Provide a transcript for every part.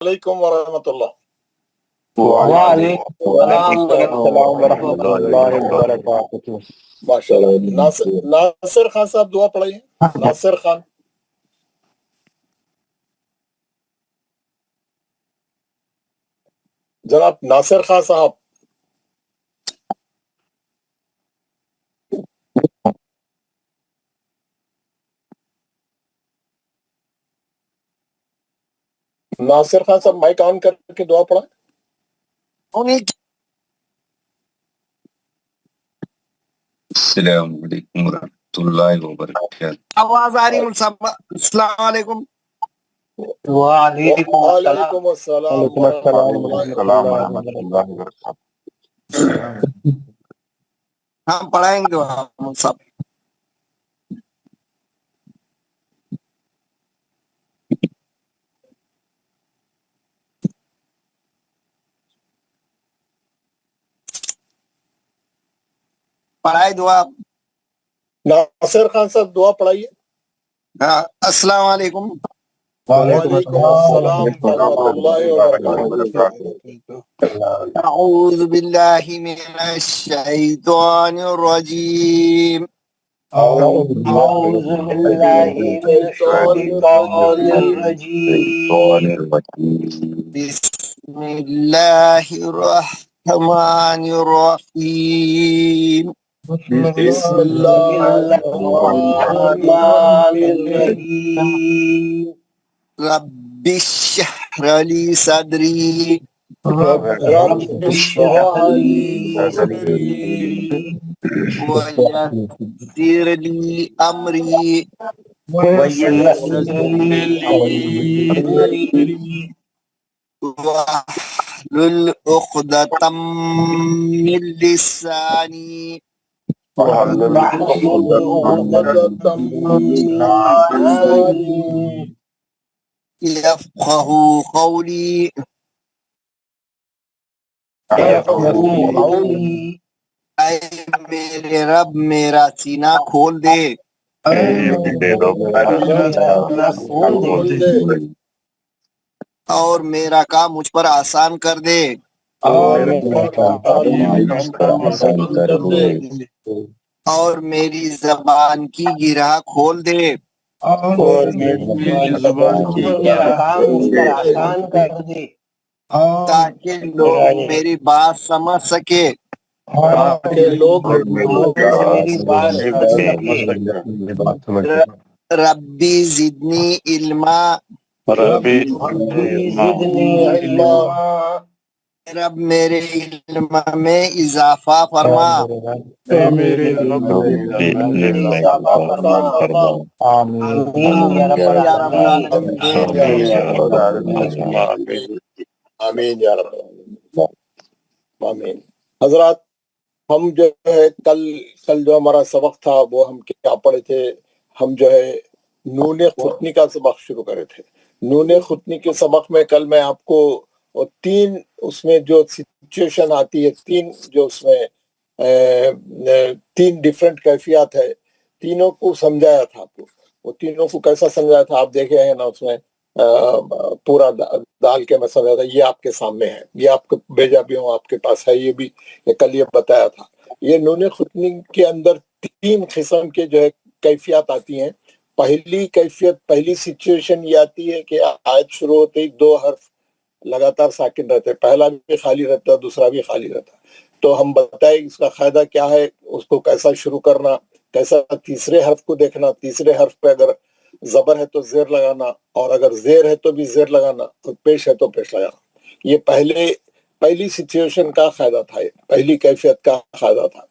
علیکم ورحمۃ اللہ۔ وعلیکم السلام ورحمۃ اللہ وبرکاتہ۔ ماشاء اللہ۔ ناصر خان صاحب دعا پڑھائیے۔ ناصر خان۔ جناب ناصر خان صاحب۔ ناصر خان صاحب مائک آن کر کے دعا پڑھائیں۔ السلام علیکم ورحمۃ اللہ وبرکاتہ۔ آواز آ رہی صاحب؟ السلام علیکم۔ وعلیکم وعلیکم السلام ورحمۃ اللہ وبرکاتہ۔ ہم پڑھائیں گے دعا صاحب۔ پڑھائے دعا۔ ناصر خان صاحب دعا پڑھائیے۔ السلام علیکم۔ وعلیکم السلام ورحمۃ اللہ وبرکاتہ۔ اعوذ باللہ من الشیطان الرجیم۔ اعوذ باللہ من الشیطان الرجیم۔ بسم اللہ الرحمن الرحیم۔ بسم اللہ الرحمن الرحیم۔ رب اشرح لی صدری رب اشرح لی صدری ویسر لی امری واحلل عقدۃ من لسانی یفقہوا قولی۔ اے میرے رب میرا سینہ کھول دے اور میرا کام مجھ پر آسان کر دے اور میری زبان کی گرہ کھول دے تاکہ لوگ میری بات سمجھ سکے۔ ربی زدنی علما۔ رب میرے علم میں اضافہ فرما۔ آمین یا رب۔ آمین۔ حضرات ہم جو ہے کل جو ہمارا سبق تھا وہ ہم کیا پڑھے تھے؟ ہم جو ہے نون ختنی کا سبق شروع کرے تھے۔ نون ختنی کے سبق میں کل میں آپ کو تین اس میں جو سچویشن آتی ہے، تین جو اس میں تین ڈیفرنٹ کیفیات ہے، تینوں کو سمجھایا تھا آپ کو۔ وہ تینوں کو کیسا سمجھایا تھا آپ دیکھے ہیں نا، اس میں پورا ڈال کے میں سمجھا تھا۔ یہ آپ کے سامنے ہے، یہ آپ کو بھیجا بھی ہوں، آپ کے پاس ہے، یہ بھی کل یہ بتایا تھا۔ یہ نون ختنی کے اندر تین قسم کے جو ہے کیفیات آتی ہیں۔ پہلی کیفیت، پہلی سچویشن یہ آتی ہے کہ آیت شروع ہوتے ہی دو حرف لگاتار ساکن رہتے، پہلا بھی خالی رہتا، دوسرا بھی خالی رہتا۔ تو ہم بتائیں اس کا قاعدہ کیا ہے، اس کو کیسا شروع کرنا، کیسا تیسرے حرف کو دیکھنا، تیسرے حرف پہ اگر زبر ہے تو زیر لگانا، اور اگر زیر ہے تو بھی زیر لگانا، اور پیش ہے تو پیش لگانا۔ یہ پہلی سچویشن کا قاعدہ تھا، پہلی کیفیت کا قاعدہ تھا۔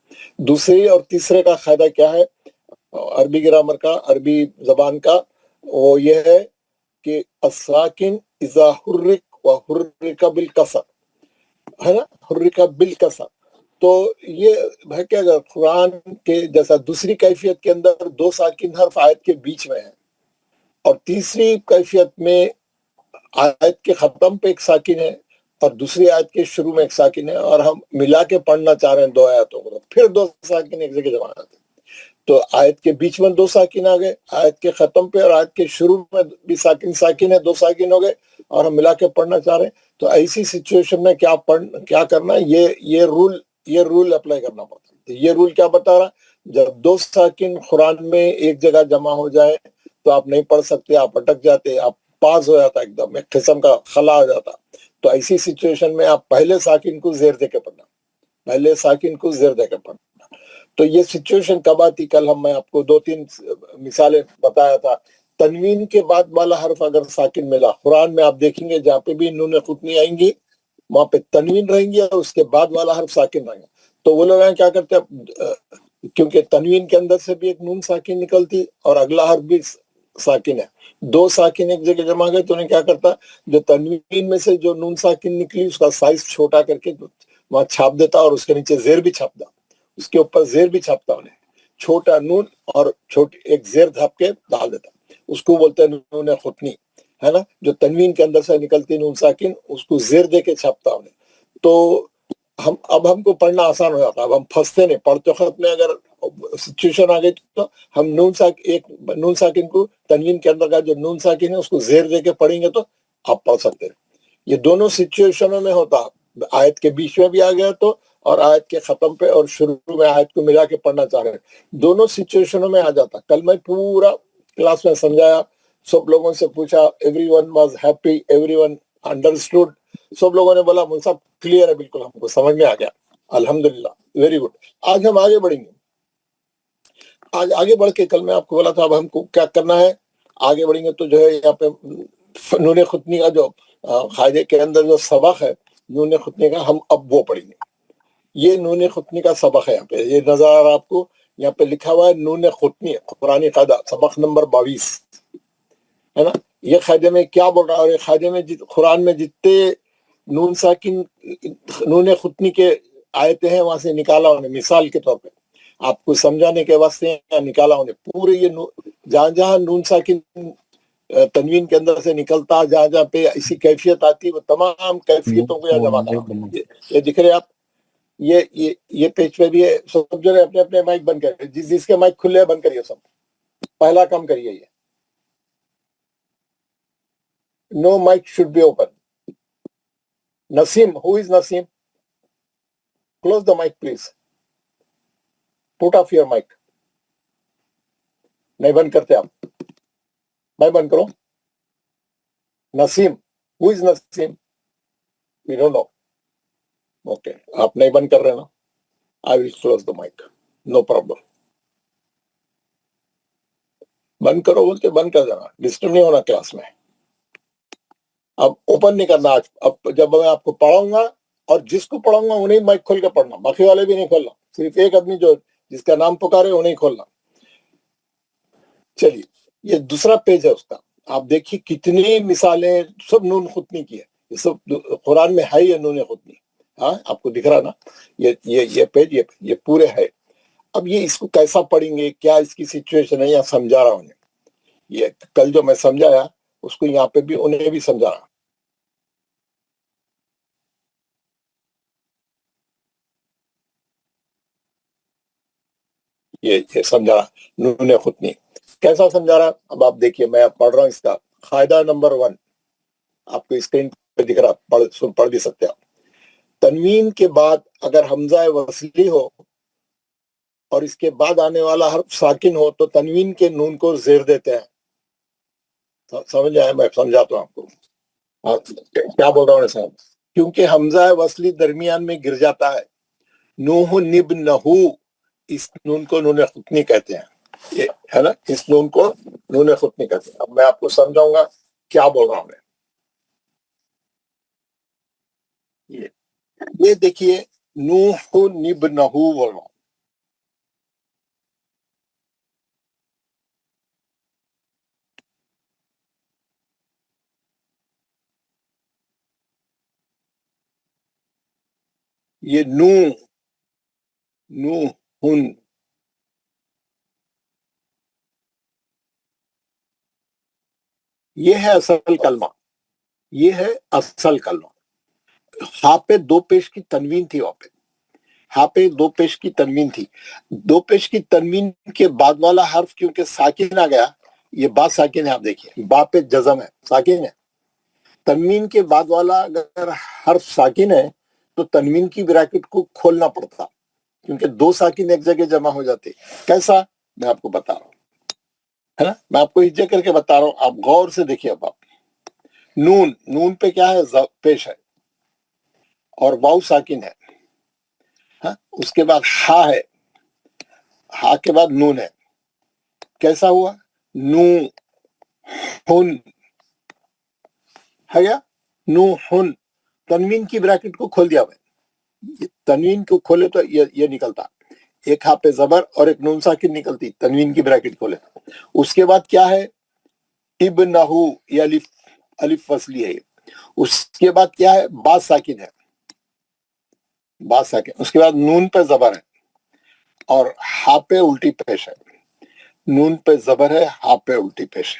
دوسری اور تیسرے کا قاعدہ کیا ہے عربی گرامر کا، عربی زبان کا؟ وہ یہ ہے کہ الساکن اذا حرک و حرک بالکسر، ہے نا، حرک بالکسر۔ تو یہ ہے کہ اگر قرآن کے جیسا دوسری کیفیت کے اندر دو ساکن حرف آیت کے بیچ میں ہے، اور تیسری کیفیت میں آیت کے ختم پہ ایک ساکن ہے اور دوسری آیت کے شروع میں ایک ساکن ہے، اور ہم ملا کے پڑھنا چاہ رہے ہیں دو آیتوں کو، پھر دو ساکن ایک جگہ جمع آتے ہیں۔ تو آیت کے بیچ میں دو ساکن آ گئے، آیت کے ختم پہ اور آیت کے شروع میں بھی ساکن ہے، دو ساکن ہو گئے، اور ہم ملا کے پڑھنا چاہ رہے ہیں، تو ایسی سچویشن میں کیا کرنا ہے، یہ رول اپلائی کرنا پڑتا ہے۔ یہ رول کیا بتا رہا ہے، جب دو ساکن قرآن میں ایک جگہ جمع ہو جائے تو آپ نہیں پڑھ سکتے، آپ اٹک جاتے، آپ پاس ہو جاتا، ایک دم ایک قسم کا خلا ہو جاتا۔ تو ایسی سچویشن میں آپ پہلے ساکن کو زیر دے کے پڑھنا، پہلے ساکن کو زیر دے کے پڑھنا۔ تو یہ سچویشن کب آتی، کل میں آپ کو 2-3 مثالیں بتایا تھا۔ تنوین کے بعد والا حرف اگر ساکن ملا، قرآن میں آپ دیکھیں گے جہاں پہ بھی نون خطنی آئیں گی وہاں پہ تنوین رہیں گی اور اس کے بعد والا حرف ساکن رہیں گا۔ تو وہ لوگ کیا کرتے ہیں، کیونکہ تنوین کے اندر سے بھی ایک نون ساکن نکلتی اور اگلا حرف بھی ساکن ہے، دو ساکن ایک جگہ جمع گئے، تو انہیں کیا کرتا، جو تنوین میں سے جو نون ساکن نکلی اس کا سائز چھوٹا کر کے وہاں چھاپ دیتا اور اس کے نیچے زیر بھی چھاپتا، اس کے اوپر زیر بھی چھاپتا، انہیں چھوٹا نون اور چھوٹی ایک زیر دھاپ کے ڈال دیتا، اس کو بولتے ہیں نون خطنی، ہے نا، جو تنوین کے اندر سے نکلتی نون ساکن اس کو زیر دے کے چھاپتا انہیں۔ تو اب ہم کو پڑھنا آسان ہو جاتا، اب ہم پھنستے نہیں، پڑھتے خط میں اگر سچویشن آ گئی تو ہم ایک نون ساکن کو تنوین کے اندر کا جو نون ساکن ہے اس کو زیر دے کے پڑھیں گے تو آپ پڑھ سکتے ہیں۔ یہ دونوں سچویشنوں میں ہوتا، آیت کے بیچ میں بھی آ گیا تو اور آیت کے ختم پہ اور شروع میں آیت کو ملا کے پڑھنا چاہ رہے ہیں، دونوں سچویشنوں میں آ جاتا۔ کل میں پورا کلاس میں سمجھایا، سب لوگوں سے پوچھا، everyone was happy, everyone understood, سب لوگوں نے بولا مول صاحب کلیئر ہے، بالکل ہم کو سمجھ میں آ گیا، الحمدللہ، ویری گڈ۔ آج ہم آگے بڑھیں گے، آج آگے بڑھ کے کل میں آپ کو بولا تھا اب ہم کو کیا کرنا ہے، آگے بڑھیں گے تو جو ہے یہاں پہ نون خطنی کا جو قاعدے کے اندر جو سبق ہے نون خطنی کا، ہم اب وہ پڑھیں گے۔ یہ نون خطنی کا سبق ہے، یہاں پہ یہ نظر آ رہا آپ کو، یہاں پہ لکھا ہوا ہے نون خطنی قرآنی قاعدہ سبق نمبر 22 ہے نا۔ یہ قاعدے میں کیا بول رہا ہے، اور یہ قاعدے میں قرآن میں جتنے نون ساکن نون خطنی کے آیتیں ہیں وہاں سے نکالا انہیں، مثال کے طور پہ آپ کو سمجھانے کے واسطے نکالا انہیں پورے، یہ جہاں جہاں نون ساکن تنوین کے اندر سے نکلتا، جہاں جہاں پہ ایسی کیفیت آتی، وہ تمام کیفیتوں کو یہاں جمع کرا۔ یہ دکھ رہے آپ، یہ پیج پہ بھی ہے، سب جو ہے اپنے اپنے مائک بند کریں، جس کے مائک کھلے بند کریے، سب پہلا کام کریے، یہ no mic should be open. Naseem, who is Naseem? Close the mic please, put off your mic. نہیں بند کرتے آپ، میں بند کروں؟ نسیم، who is Naseem? We don't know, okay, آپ نہیں بند کر رہے نا، I will close the mic, no problem. بند کرو بول کے بند کر دینا، ڈسٹرب نہیں ہونا کلاس میں۔ اب اوپن نہیں کرنا آج، اب جب میں آپ کو پڑھاؤں گا اور جس کو پڑھاؤں گا انہیں مائک کھول کے پڑھنا، باقی والے بھی نہیں کھولنا، صرف ایک آدمی جو جس کا نام پکارے انہیں کھولنا۔ چلیے، یہ دوسرا پیج ہے اس کا، آپ دیکھیے کتنی مثالیں سب نون خطنی کی ہے، یہ سب قرآن میں ہے، یہ نون خطنی، ہاں آپ کو دکھ رہا نا، یہ پیج یہ پورے ہے۔ اب یہ اس کو کیسا پڑھیں گے، کیا اس کی سچویشن ہے، یا سمجھا رہا ہوں، یہ کل جو میں سمجھایا اس کو یہاں پہ بھی انہیں بھی سمجھا رہا۔ یہ سمجھا رہا نون خطنی کیسا سمجھا رہا۔ اب آپ دیکھیے، میں پڑھ رہا ہوں اس کا قاعدہ نمبر 1، آپ کو اسکرین پہ دکھ رہا، پڑھ بھی سکتے آپ۔ تنوین کے بعد اگر حمزہ وصلی ہو اور اس کے بعد آنے والا حرف ساکن ہو تو تنوین کے نون کو زیر دیتے ہیں۔ سمجھ آئے؟ میں سمجھاتا ہوں آپ کو کیا بول رہا ہوں صاحب، کیونکہ حمزہ وصلی درمیان میں گر جاتا ہے، نوح نب نہو، اس نون کو نون خطنی کہتے ہیں، یہ ہے نا، اس نون کو نون خطنی کہتے ہیں۔ اب میں آپ کو سمجھاؤں گا کیا بول رہا ہوں میں۔ یہ دیکھیے، نوح نب نہو بول رہا ہوں، یہ نوح یہ ہے اصل کلمہ، یہ ہے اصل کلمہ۔ ہاں پہ دو پیش کی تنوین تھی، وہاں پہ ہاں پہ دو پیش کی تنوین تھی، دو پیش کی تنوین کے بعد والا حرف کیونکہ ساکن آ گیا، یہ با ساکن ہے، آپ دیکھیے با پہ جزم ہے، ساکن ہے، تنوین کے بعد والا اگر حرف ساکن ہے تو تنوین کی بریکٹ کو کھولنا پڑتا، کیونکہ دو ساکن ایک جگہ جمع ہو جاتے. کیسا میں آپ کو بتا رہا ہوں، ہے نا، میں آپ کو ہجے کر کے بتا رہا ہوں، آپ غور سے دیکھیے. اب آپ نون، نون پہ کیا ہے؟ پیش ہے، اور واو ساکن ہے. ہاں، اس کے بعد ہا ہے، ہا کے بعد نون ہے. کیسا ہوا؟ نو ہن ہے یا نو ہن. تنوین کی بریکٹ کو کھول دیا میں، تنوین کو کھولے تو یہ نکلتا، ایک ہا پہ زبر اور ایک نون ساکن نکلتی، تنوین کی بریکٹ کھولے. اس کے بعد کیا ہے؟ ابنہو، یہ الف وصلی ہے. اس کے بعد کیا ہے؟ با ساکن ہے، با ساکن. اس کے بعد نون پہ زبر ہے اور ہا پہ الٹی پیش ہے. نون پہ زبر ہے، ہا پہ الٹی پیش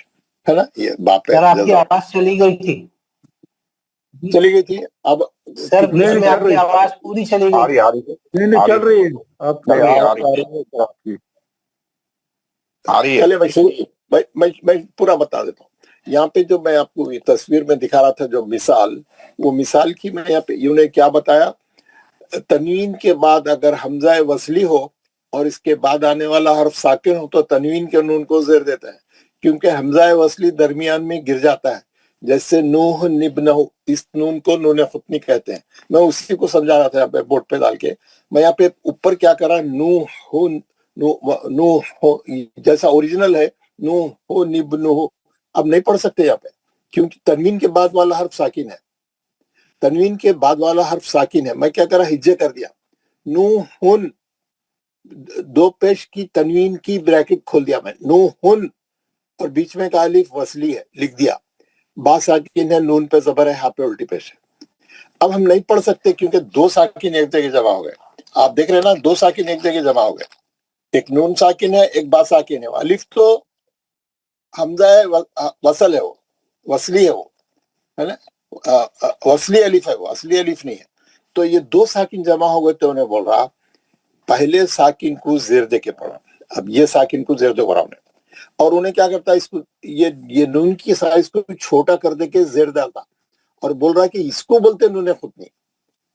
ہے نا. یہ با پہ سر آپ کی آواز چلی گئی تھی، چلی گئی تھی. اب سر بیچ میں آپ کی آواز پوری چلی گئی. نہیں چل رہی ہے، آپ آ رہی ہے. چلے میں پورا بتا دیتا ہوں. یہاں پہ جو میں آپ کو تصویر میں دکھا رہا تھا جو مثال، وہ مثال کی میں یہاں پہ انہوں نے کیا بتایا، تنوین کے بعد اگر حمزہ وصلی ہو اور اس کے بعد آنے والا حرف ساکن ہو تو تنوین کے نون کو زیر دیتا ہے، کیونکہ حمزہ وصلی درمیان میں گر جاتا ہے. جیسے نوح نبنہ، اس نون کو نون خطنی کہتے ہیں. میں اسی کو سمجھا رہا تھا یہاں پہ بورڈ پہ ڈال کے. میں یہاں پہ اوپر کیا کرا، نو جیسا اوریجنل ہے، نو ہو نبنہ. اب نہیں پڑھ سکتے یہاں پہ، کیونکہ تنوین کے بعد والا حرف ساکن ہے. تنوین کے بعد والا حرف ساکن ہے. میں کیا کرا، ہجے کر دیا. نو ہن، دو پیش کی تنوین کی بریکٹ کھول دیا میں، نو ہن، اور بیچ میں کا الف وصلی ہے، لکھ دیا. با ساکن ہے، نون پہ زبر ہے، ہا پہ الٹی پیش ہے. اب ہم نہیں پڑھ سکتے کیونکہ دو ساکن ایک جگہ جمع ہو گئے. آپ دیکھ رہے ہیں نا، دو ساکن ایک جگہ جمع ہو گئے، ایک نون ساکن ہے، ایک با ساکن ہے. الف تو حمزہ وصل ہے، وہ وصلی ہے، وہ ہے نا، وصلی الف ہے، وہ اصلی الف نہیں ہے. تو یہ دو ساکن جمع ہو گئے تو انہیں بول رہا پہلے ساکن کو زیر دے کے پڑھا. اب یہ ساکن کو زیر دے پڑھا انہیں، اور انہیں کیا کرتا ہے، اس کو یہ نون کی سائز کو چھوٹا کر دے کے زیر ڈالتا، اور بول رہا کہ اس کو بولتے نون خطنی.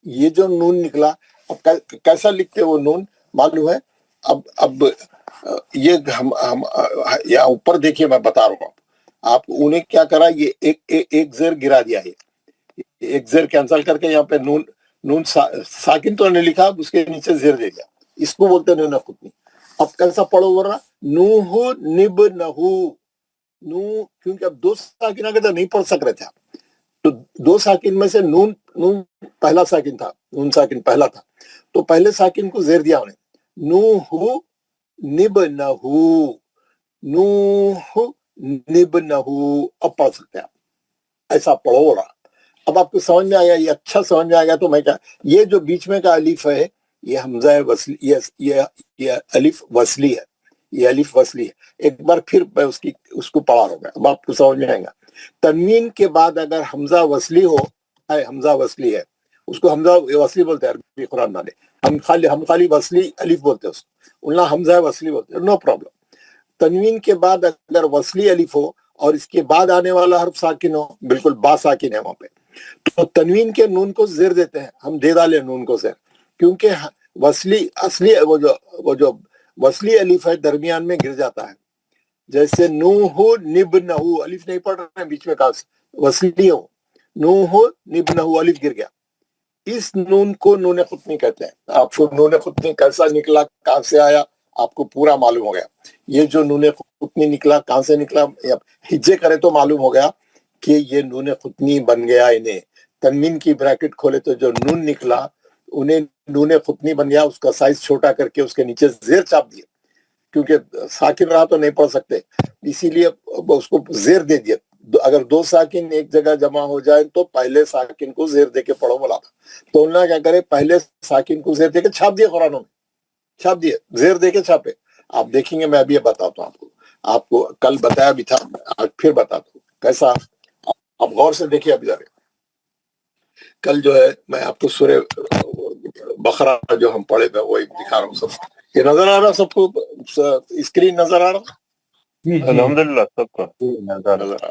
یہ جو نون نکلا، اب کیسا لکھتے وہ نون معلوم ہے. اب یہ ہم یہاں اوپر دیکھیے، میں بتا رہا ہوں آپ انہیں کیا کرا، یہ ایک زیر گرا دیا، ایک زیر کینسل کر کے یہاں پہ نون ساکن تو نے لکھا، اس کے نیچے زیر دے دیا. اس کو بولتے نون خطنی. اب کیسا پڑھو بول رہا، نوح نبنہو. نو، کیونکہ اب دو ساکن آگے تو نہیں پڑھ سک رہے تھے آپ، تو دو ساکن میں سے نون پہلا ساکن تھا، نون ساکن پہلا تھا، تو پہلے ساکن کو زیر دیا انہیں. نوح نبنہو، نوح نبنہو. اب پڑھ سکتے ہیں آپ، ایسا پڑھو رہا. اب آپ کو سمجھ میں آیا، یہ اچھا سمجھ میں آیا. تو میں کیا، یہ جو بیچ میں کا الف ہے، یہ حمزہ وصلی، یہ الف وصلی ہے، یہ الف وصلی ہے. ایک بار پھر میں اس کو پڑھا رہا ہوں، اب آپ کو سمجھ میں آئے گا. تنوین کے بعد اگر حمزہ وصلی ہو، حمزہ وصلی ہے، اس کو حمزہ وصلی بولتے ہیں عربی قرآن والے. ہم خالی وصلی الف بولتے ہیں اس کو، اللہ حمزہ وصلی بولتے ہیں، نو پرابلم. تنوین کے بعد اگر وصلی الف ہو اور اس کے بعد آنے والا حرف ساکن ہو، بالکل با ساکن ہے وہاں پہ، تو تنوین کے نون کو زیر دیتے ہیں. ہم دے ڈالے نون کو زیر، کیونکہ وصلی اصلی وہ جو وصلی الف ہے درمیان میں گر جاتا ہے. جیسے نوح نبنہو، الف نہیں پڑھ رہے ہیں بیچ میں، کاس وصلی ہو، نوح نبنہو، الف گر گیا. اس نون کو نون خطنی کہتے ہیں. آپ کو نون خطنی کیسا نکلا، کہاں سے آیا، آپ کو پورا معلوم ہو گیا. یہ جو نون خطنی نکلا کہاں سے نکلا، ہجے کرے تو معلوم ہو گیا کہ یہ نون خطنی بن گیا. انہیں تنوین کی بریکٹ کھولے تو جو نون نکلا انہیں نون خطنی بن گیا. اس کا سائز چھوٹا کر کے اس کے نیچے زیر چاپ دیا، کیونکہ ساکن رہا تو نہیں پڑھ سکتے، اسی لیے اس کو زیر دے دیا. اگر دو ساکن ایک جگہ جمع ہو جائے تو پہلے ساکن کو زیر دے کے پڑھو بولا تھا. تو انہوں نے کیا کرے، پہلے ساکن کو زیر دے کے چھاپ دیا، قرآنوں میں چھاپ دیے، زیر دے کے چھاپے. آپ دیکھیں گے، میں ابھی بتاتا ہوں آپ کو کل بتایا بھی تھا، آج پھر بتاتا ہوں کیسا. آپ غور سے دیکھیے. ابھی ذرا کل جو ہے میں آپ کو سورہ بقرہ جو ہم پڑھے تھے وہی دکھا رہا ہوں. سب یہ نظر آ رہا، سب کو اسکرین نظر آ رہا، الحمدللہ سب کا نظر آ رہا.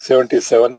77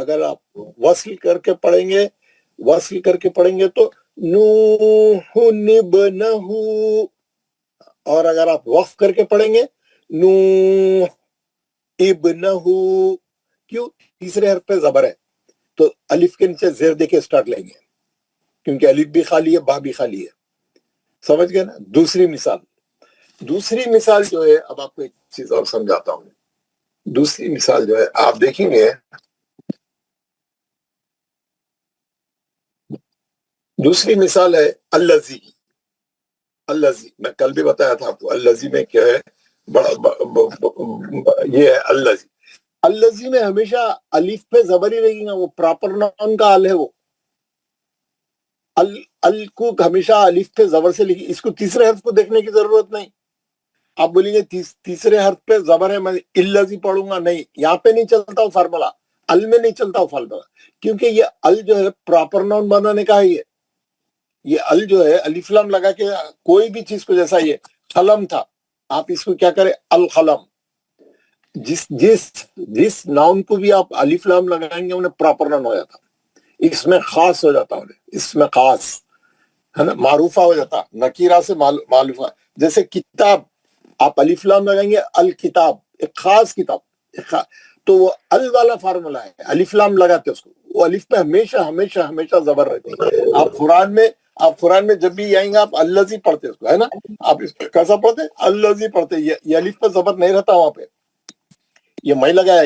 اگر آپ وصل کر کے پڑھیں گے تو نوح ابنہ، اور اگر آپ وقف کر کے پڑھیں گے نوح ابنہ، کیوں؟ تیسرے حرف پہ زبر ہے تو الف کے نیچے زیر دے کے سٹارٹ لیں گے، کیونکہ الف بھی خالی ہے، با بھی خالی ہے، سمجھ گئے نا؟ دوسری مثال جو ہے، اب آپ کو ایک چیز اور سمجھاتا ہوں. دوسری مثال جو ہے آپ دیکھیں گے، دوسری مثال ہے الذی. میں کل بھی بتایا تھا آپ کو الذی میں کیا ہے، یہ ہے الذی میں ہمیشہ الف پہ زبر ہی رہے گا، وہ پراپر ناؤن کا ال ہے، وہ ال کو ہمیشہ الف پہ زبر سے لکھی. اس کو تیسرے حرف کو دیکھنے کی ضرورت نہیں. آپ بولیں گے تیسرے حرف پہ زبر ہے، میں الذی پڑھوں گا، نہیں، یہاں پہ نہیں چلتا وہ فارمولا، ال میں نہیں چلتا وہ فارمولا، کیونکہ یہ ال جو ہے پراپر ناؤن بنانے کا ہے. یہ ال جو ہے الف لام لگا کے کوئی بھی چیز کو، جیسا یہ قلم تھا، آپ اس کو کیا کریں القلم. جس ناؤن کو بھی آپ الف لام لگائیں گے انہیں پراپر ناؤن ہو جاتا، اس میں خاص ہو جاتا، اس میں خاص ہے نا، معروفہ ہو جاتا، نکیرہ سے معروفہ. جیسے کتاب آپ الف لام لگائیں گے الکتاب، ایک خاص کتاب، تو وہ ال والا فارمولا ہے، الف لام لگاتے اس کو، وہ الف پہ ہمیشہ زبر رہتی ہے. آپ قرآن میں جب بھی آئیں گے آپ الذی پڑھتے اس کو، ہے نا، آپ اس پہ کیسا پڑھتے الذی پڑھتے، یہ الف پہ زبر نہیں رہتا وہاں پہ، یہ میں لگایا،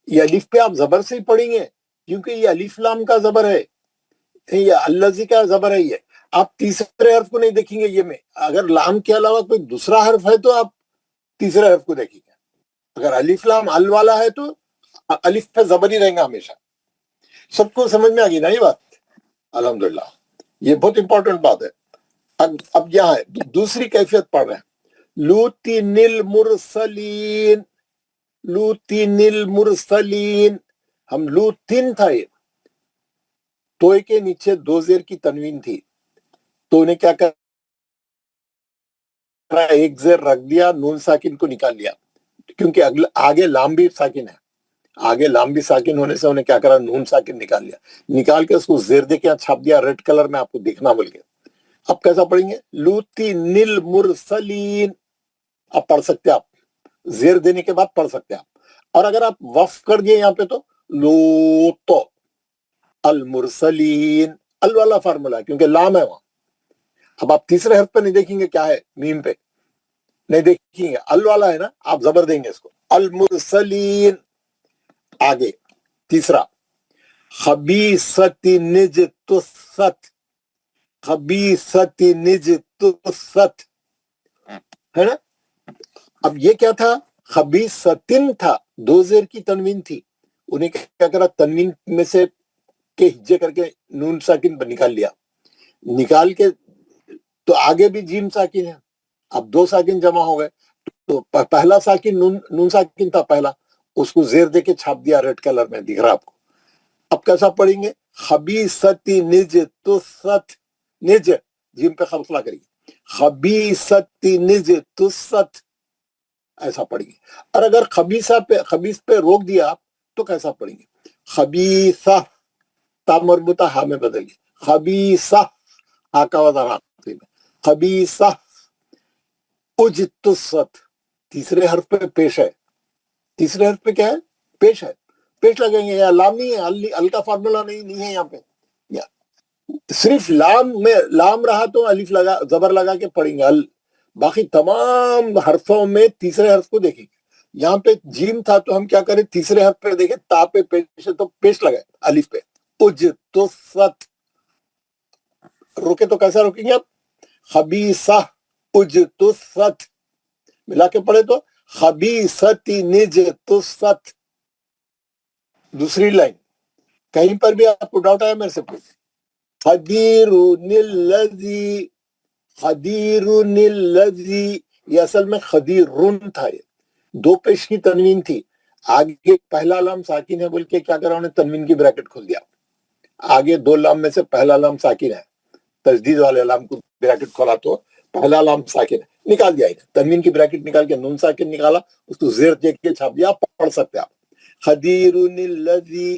یہ الف پہ آپ زبر سے ہی پڑھیں گے، کیونکہ یہ الف لام کا زبر ہے، یہ الذی کا زبر ہے. یہ آپ تیسرے حرف کو نہیں دیکھیں گے. یہ میں اگر لام کے علاوہ کوئی دوسرا حرف ہے تو آپ تیسرے حرف کو دیکھیں گے. اگر الف لام ال والا ہے تو الف پہ زبر ہی رہیں گا ہمیشہ. سب کو سمجھ میں آ گئی نا یہ بات؟ الحمدللہ، یہ بہت امپورٹنٹ بات ہے. اب یہاں ہے دوسری کیفیت پڑھ رہے ہیں، لوطین المرسلین. ہم لوطین تھا، یہ توئے کے نیچے دو زیر کی تنوین تھی، تو انہیں کیا کرا، ایک زیر رکھ دیا، نون ساکن کو نکال لیا، کیونکہ آگے لام بھی ساکن ہے، آگے لام بھی ساکن ہونے سے انہیں کیا کرا، نون ساکن نکال لیا، نکال کے اس کو زیر دے کے چھاپ دیا ریڈ کلر میں، آپ کو دکھنا بول کے. اب کیسا پڑھیں گے، لوطین المرسلین. اب پڑھ سکتے آپ، زیر دینے کے بعد پڑھ سکتے آپ. اور اگر آپ وقف کر دیے یہاں پہ تو لوط المرسلین، ال والا فارمولا ہے کیونکہ لام ہے وہاں. اب آپ تیسرے حرف پہ نہیں دیکھیں گے، کیا ہے، میم پہ نہیں دیکھیں گے، ال والا ہے نا، آپ زبر دیں گے اس کو، المرسلین. آگے تیسرا، خبیثت نجتثت، خبیثت نجتثت، ہے نا. اب یہ کیا تھا، خبیثتن تھا، دو زیر کی تنوین تھی، انہیں کیا کرا، تنوین میں سے کے ہجے کر کے نون ساکن نکال لیا، نکال کے تو آگے بھی جیم ساکن ہے، اب دو ساکن جمع ہو گئے، تو پہلا ساکن نون ساکن تھا پہلا، اس کو زیر دے کے چھاپ دیا ریڈ کلر میں، دکھ رہا آپ کو. اب کیسا پڑھیں گے، خبیثت نجتثت، نج جیم پہ خلقلہ کریے، خبیثت نجتثت، ایسا پڑھیں گے. اور اگر خبیث پہ روک دیا آپ تو کیسا پڑھیں گے، خبیثہ، تا مربوطہ ہا میں بدل گیا، خبیثہ، ہا کا وزن آخری میں، خبیثہ اجتثت. تیسرے حرف پہ پیش ہے، تیسرے حرف پہ کیا ہے، پیش ہے، پیش لگیں گے، یا لام نہیں ہے، ال کا فارمولا نہیں ہے یہاں پہ، صرف لام میں لام رہا تو الف لگا زبر لگا کے پڑھیں گے ال، باقی تمام حرفوں میں تیسرے حرف کو دیکھیں گے. یہاں پہ جیم تھا تو ہم کیا کریں، تیسرے حرف پہ دیکھیں، تا پہ پیش ہے تو پیش لگائے الف پہ، اجتثت. روکے تو کیسا روکیں گے آپ، خبیثہ اجتثت، ملا کے پڑھے تو خبیثت نجتثت. دوسری لائن کہیں پر بھی آپ کو ڈاؤٹ آیا میرے سے پوچھ، خدیرن الذی، خدیرن الذی، یہ اصل میں خدیرن تھا، یہ دو پیش کی تنوین تھی، آگے پہلا لام ساکن ہے بول کے کیا کرا، انہیں تنوین کی بریکٹ کھول دیا، آگے دو لام میں سے پہلا لام ساکن ہے، تجدید والے لام کو بریکٹ کھولا تو پہلا لام ساکن ہے، نکال دیا، تنوین کی بریکٹ نکال کے نون ساکن نکالا، اس کو زیر دے کے چھاپ دیا. آپ پڑھ سکتے آپ، خدیرن الذی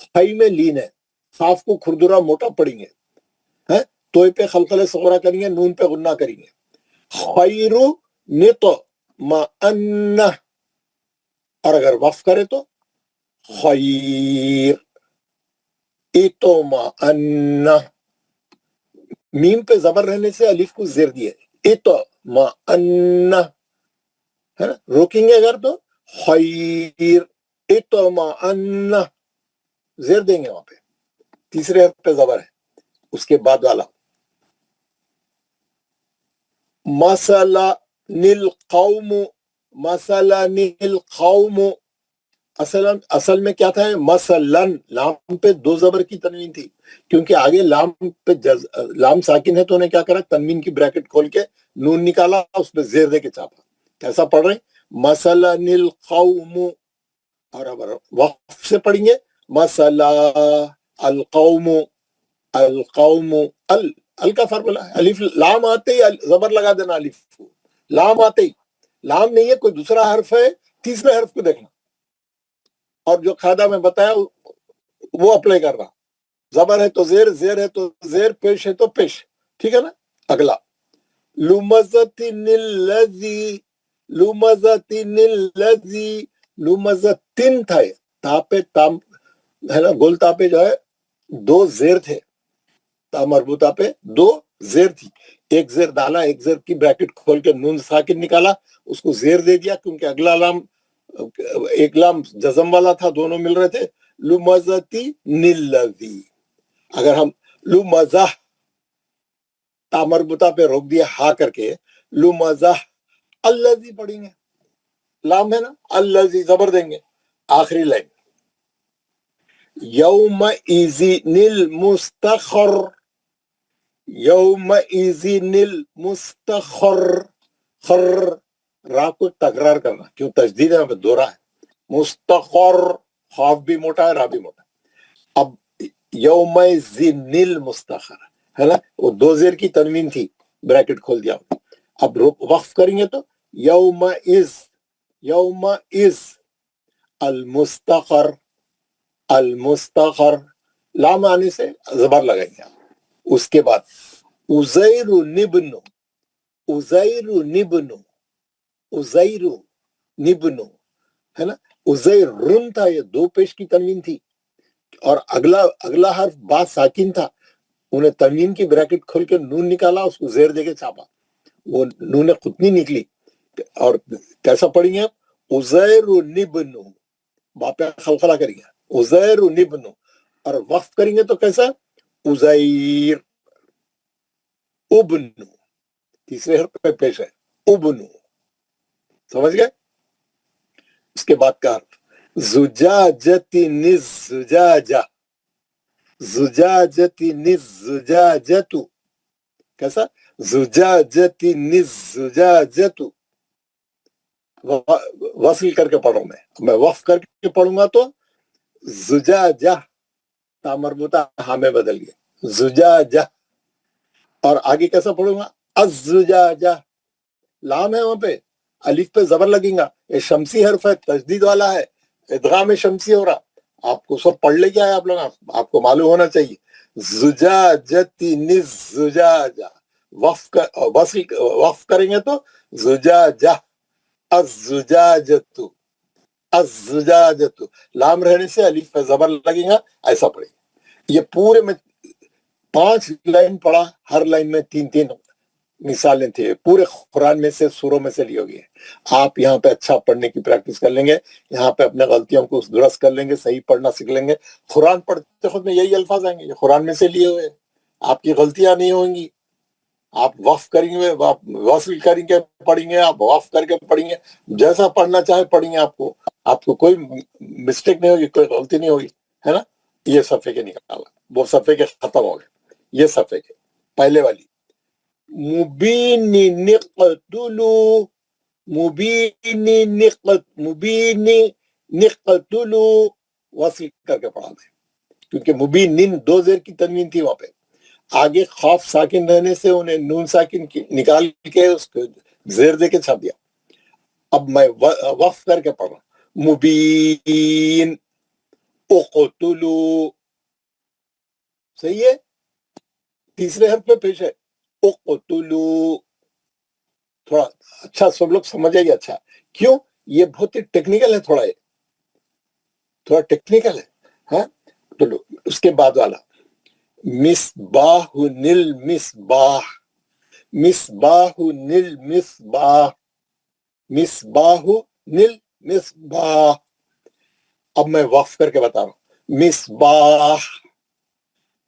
خی میں لین ہے, خاف کو کھردرا موٹا پڑیں گے, ہے توئے پہ خلقل صغرا کریں گے, نون پہ غنہ کریں گے. خیر نطمئن, اور اگر وقف کرے تو خیر اطمئن, میم پہ زبر رہنے سے الف کو زیر دیے, اطمئن ہے نا, روکیں گے اگر تو خیر اطمئن زیر دیں گے وہاں پہ, تیسرے حرف پہ زبر ہے. اس کے بعد والا مثلا القوم, مثلا القوم, اصل میں کیا تھا, مثلاً لام پہ دو زبر کی تنوین تھی, کیونکہ آگے لام پہ لام ساکن ہے تو انہیں کیا کرا, تنوین کی بریکٹ کھول کے نون نکالا, اس پہ زیر دے کے چاپا. کیسا پڑھ رہے ہیں, مثلا القوم, اور اب وقف سے پڑھیں گے مثلا القوم, القوم ال کا فارمولا ہے, الف لام آتے ہی زبر لگا دینا, الف کو لام آتے ہی, لام نہیں ہے کوئی دوسرا حرف ہے, تیسرے حرف کو دیکھنا, اور جو قاعدہ میں بتایا وہ اپلائی کر رہا. زبر ہے تو زیر, زیر ہے تو زیر, پیش ہے تو پیش, ٹھیک ہے نا. اگلا لمزتن الذی, لمزتن الذی, لمزتن تھا, تاپے تام ہے نا, گول تاپے جو ہے دو زیر تھے, تا مربوطہ پہ دو زیر تھی, ایک زیر ڈالا, ایک زیر کی بریکٹ کھول کے نون ساکن نکالا, اس کو زیر دے دیا, کیونکہ اگلا لام ایک لام جزم والا تھا, دونوں مل رہے تھے. لمزتی نلذی, اگر ہم لمزہ تا مربوطہ پہ روک دیا ہا کر کے, لمزہ الذی پڑھیں گے, لام ہے نا, الذی زبر دیں گے. آخری لائن یومئذ المستقر, یومئذ المستقر, خر را کو تکرار کرنا, کیوں تشدید ہے, دوہرا ہے. مستقر, خوف بھی موٹا ہے, را بھی موٹا ہے. اب یومئذ المستقر ہے نا, وہ دو زیر کی تنوین تھی, بریکٹ کھول دیا. اب وقف کریں گے تو یومئذ, یومئذ المستقر, المستقر, لام آنے سے زبر لگائیں گے. اس کے بعد عزیر نبن, عزیر نبن, عزیر نبن ہے نا, عزیر رن تھا, یہ دو پیش کی تنوین تھی, اور اگلا حرف با ساکن تھا, انہیں تنوین کی بریکٹ کھول کے نون نکالا, اس کو زیر دے کے چھاپا, وہ نون قطنی نکلی. اور کیسا پڑھیں گے آپ, عزیر نبن, باپے خلخلہ کریں گے, عزیر نبن, اور وقف کریں گے تو کیسا, عزیر ابن, تیسرے حرف پہ پیش ہے, ابن, سمجھ گئے. اس کے بعد کا حرف زجاجت الزجاجہ, زجاجت الزجاجۃ, کیسا, زجاجت الزجاجۃ, وصل کر کے پڑھوں میں وقف کر کے پڑھوں گا تو زجاجہ تا مربوطہ ہاں میں بدل گیا, زجاجہ. اور آگے کیسا پڑھوں گا, الزجاجہ, لام ہے وہاں پہ, الف پہ زبر لگیں گا, یہ شمسی حرف ہے, تشدید والا ہے, ادغام شمسی ہو رہا. آپ کو سب پڑھ لے کیا ہے آپ لوگ, آپ کو معلوم ہونا چاہیے. زجاجت الزجاجہ, وقف کریں گے تو زجاجہ, الزجاجۃ, الزجاجۃ, لام رہنے سے الف پہ زبر لگیں گا, ایسا پڑھیں گے. یہ پورے میں 5 لائن پڑھا, ہر لائن میں 3 مثالیں تھے, پورے قرآن میں سے, سوروں میں سے لی ہوگی ہے. آپ یہاں پہ اچھا پڑھنے کی پریکٹس کر لیں گے, یہاں پہ اپنے غلطیوں کو درست کر لیں گے, صحیح پڑھنا سیکھ لیں گے. قرآن پڑھتے خود میں یہی الفاظ آئیں گے, یہ قرآن میں سے لیے ہوئے, آپ کی غلطیاں نہیں ہوں گی. آپ وقف کریں گے, وصل کریں گے پڑھیں گے, آپ وقف کر کے پڑھیں گے, جیسا پڑھنا چاہے پڑھیں گے, آپ کو کوئی مسٹیک نہیں ہوگی, کوئی غلطی نہیں ہوگی, ہے نا. یہ صفحے کے نکالا, وہ صفحے کے ختم ہو گئے. یہ صفحے کے پہلے والی مبین نقتلو, مبین نقتلو, وصل کر کے پڑھا دیں, کیونکہ مبین دو زیر کی تنوین تھی وہاں پہ. آگے خوف ساکن رہنے سے انہیں نون ساکن نکال کے اس کو زیر دے کے چھاپ دیا. اب میں وقف کر کے پڑھ رہا ہوں, مبین اقتلو، صحیح ہے، تیسرے حرف پہ پیش ہے اقتلو. تھوڑا اچھا سب لوگ سمجھے گا. اچھا کیوں؟ یہ بہت ہی ٹیکنیکل ہے، تھوڑا ٹیکنیکل ہے. ہاں تو اس کے بعد والا مصباح نل مصباح، مصباح نل مصباح، مصباح نل مصباح. اب میں وقف کر کے بتا رہا ہوں. مصباح،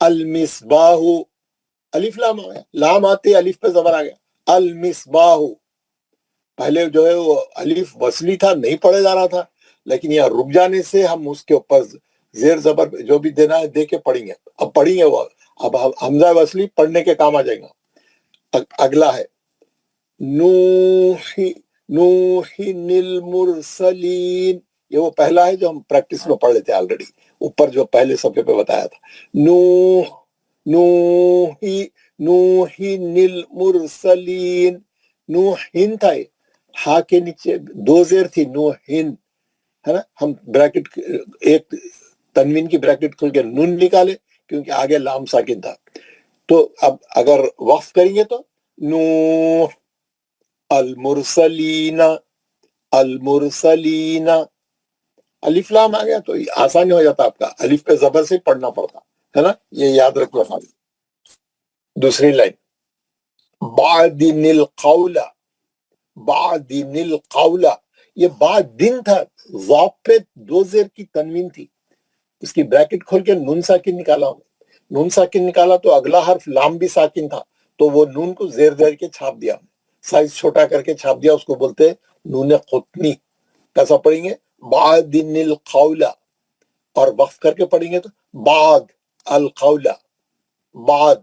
المصباح، الف لام آ گیا، لام آتے الف پہ زبر آ گیا. المصباح، پہلے جو ہے وہ الف وصلی تھا، نہیں پڑھا جا رہا تھا، لیکن یہاں رک جانے سے ہم اس کے اوپر زیر زبر جو بھی دینا ہے دے کے پڑھیں گے. اب پڑھیں گے وہ، اب حمزہ وصلی پڑھنے کے کام آ جائے گا. اگلا ہے نوحی، نوحین المرسلین. یہ وہ پہلا ہے جو ہم پریکٹس میں پڑھ لیتے ہیں آلریڈی، اوپر جو پہلے صفحے پہ بتایا تھا. نوح، نوحی، نوحین المرسلین. نوحین تھا، ہا کے نیچے دو زیر تھی، نوحین ہے نا. ہم بریکٹ ایک تنوین کی بریکٹ کھول کے نون نکالے کیونکہ آگے لام ساکن تھا. تو اب اگر وقف کریں گے تو نوح المرسلین، المرسلین. الف لام آ گیا تو آسانی ہو جاتا آپ کا، الف پہ زبر سے پڑھنا پڑتا ہے نا. یہ یاد رکھو. خالی دوسری لائن بعدن القول، بعدن القول. یہ بعد دن تھا، ضاد پہ دو زیر کی تنوین تھی، اس کی بریکٹ کھول کے نون ساکن نکالا. نون ساکن نکالا تو اگلا حرف لام بھی ساکن تھا، تو وہ نون کو زیر زیر کے چھاپ دیا، سائز چھوٹا کر کے چھاپ دیا. اس کو بولتے نون قطنی. کیسا پڑھیں گے؟ بعدن القول. اور وقف کر کے پڑھیں گے تو بعد القول، بعد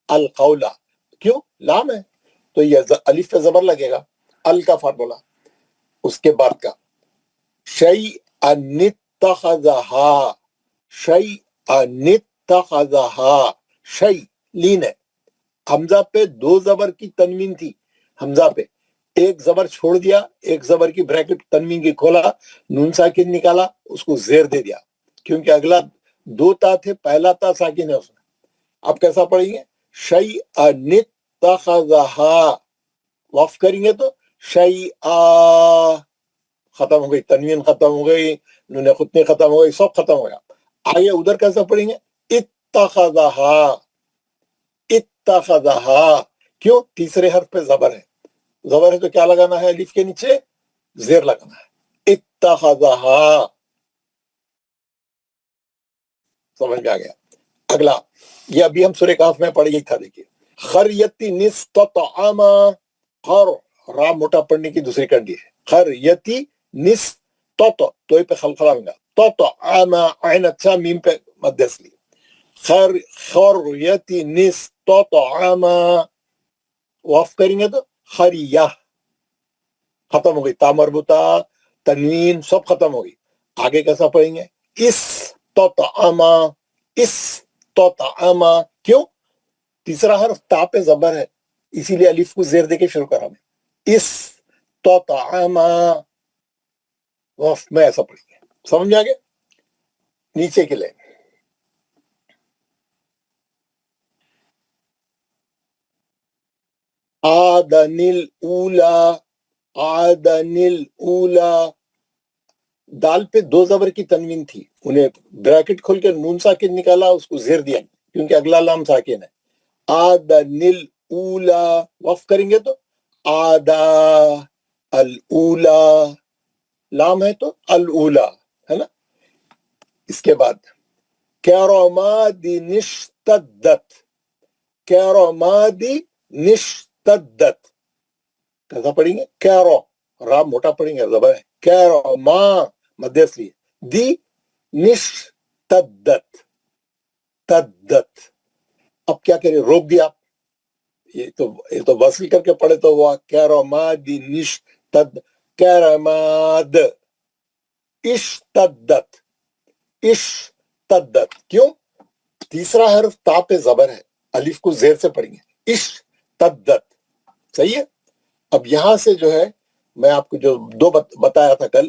القول. کیوں؟ لام ہے تو یہ الف پہ زبر لگے گا. ال کا فارمولا اس کے بعد کا شیئن اتخذہا، شیئن اتخذہا. شیء لین ہے، حمزہ پہ دو زبر کی تنوین تھی. حمزہ پہ ایک زبر چھوڑ دیا، ایک زبر کی بریکٹ تنوین کی کھولا، نون ساکن نکالا، اس کو زیر دے دیا کیونکہ اگلا دو تا تھے، پہلا تا ساکن ہے اس میں. اب کیسا پڑھیں گے؟ شیئن اتخذہا. وقف کریں گے تو شیئا. ختم ہو گئی، تنوین ختم ہو گئی، نون خطنی ختم ہو گئی، سب ختم ہو گیا. آگے ادھر کیسا پڑھیں گے؟ اتخذہا، اتخذہا. کیوں؟ تیسرے حرف پہ زبر ہے، زبر ہے تو کیا لگانا ہے؟ الف کے نیچے زیر لگانا ہے. اتخذہا. سمجھ میں آ گیا؟ اگلا یہ ابھی ہم سورہ کہف میں پڑھ گئی تھا. دیکھیے خریتی نستطعم، خر را موٹا پڑھنے کی دوسری کنڈی ہے. خریتی نستط، تو یہ پہ خلخلا ہوگا. تطعم، عین اچھا، میم پہ مد اصلی. خریتی نستطعم. وقف کریں گے تو خریہ. ختم ہو گئی، تا مربوطہ، تنوین سب ختم ہو گئی. آگے کیسا پڑھیں گے؟ استطعم، استطعم. کیوں؟ تیسرا حرف تا پہ زبر ہے، اسی لیے الف کو زیر دے کے شروع کرا میں. استطعم. وقف میں ایسا پڑھیں گے. سمجھ میں آگے؟ نیچے کے لئے آدن الاولا، آدن الاولا. دال پہ دو زبر کی تنوین تھی، انہیں بریکٹ کھول کے نون ساکن نکالا، اس کو زیر دیا کیونکہ اگلا لام ساکن ہے. آدن الاولا. وقف کریں گے تو آدا الاولا. لام ہے تو الاولا ہے نا. اس کے بعد کرماد نشتدت، کرماد نشتدت. کیسا پڑھیں گے؟ کیرو، را موٹا پڑھیں گے، زبر ہے. کرما مد اصلی، دی نشتدت، تدت. اب کیا کریں؟ روک دیا. یہ تو وصل کر کے پڑھے تو ہوا کرماد نشتد، کرماد. اشتدت، اشتدت. کیوں؟ تیسرا حرف تا پہ زبر ہے، الف کو زیر سے پڑھیں گے. اشتدت. صحیح ہے. اب یہاں سے جو ہے میں آپ کو جو دو بتایا تھا کل،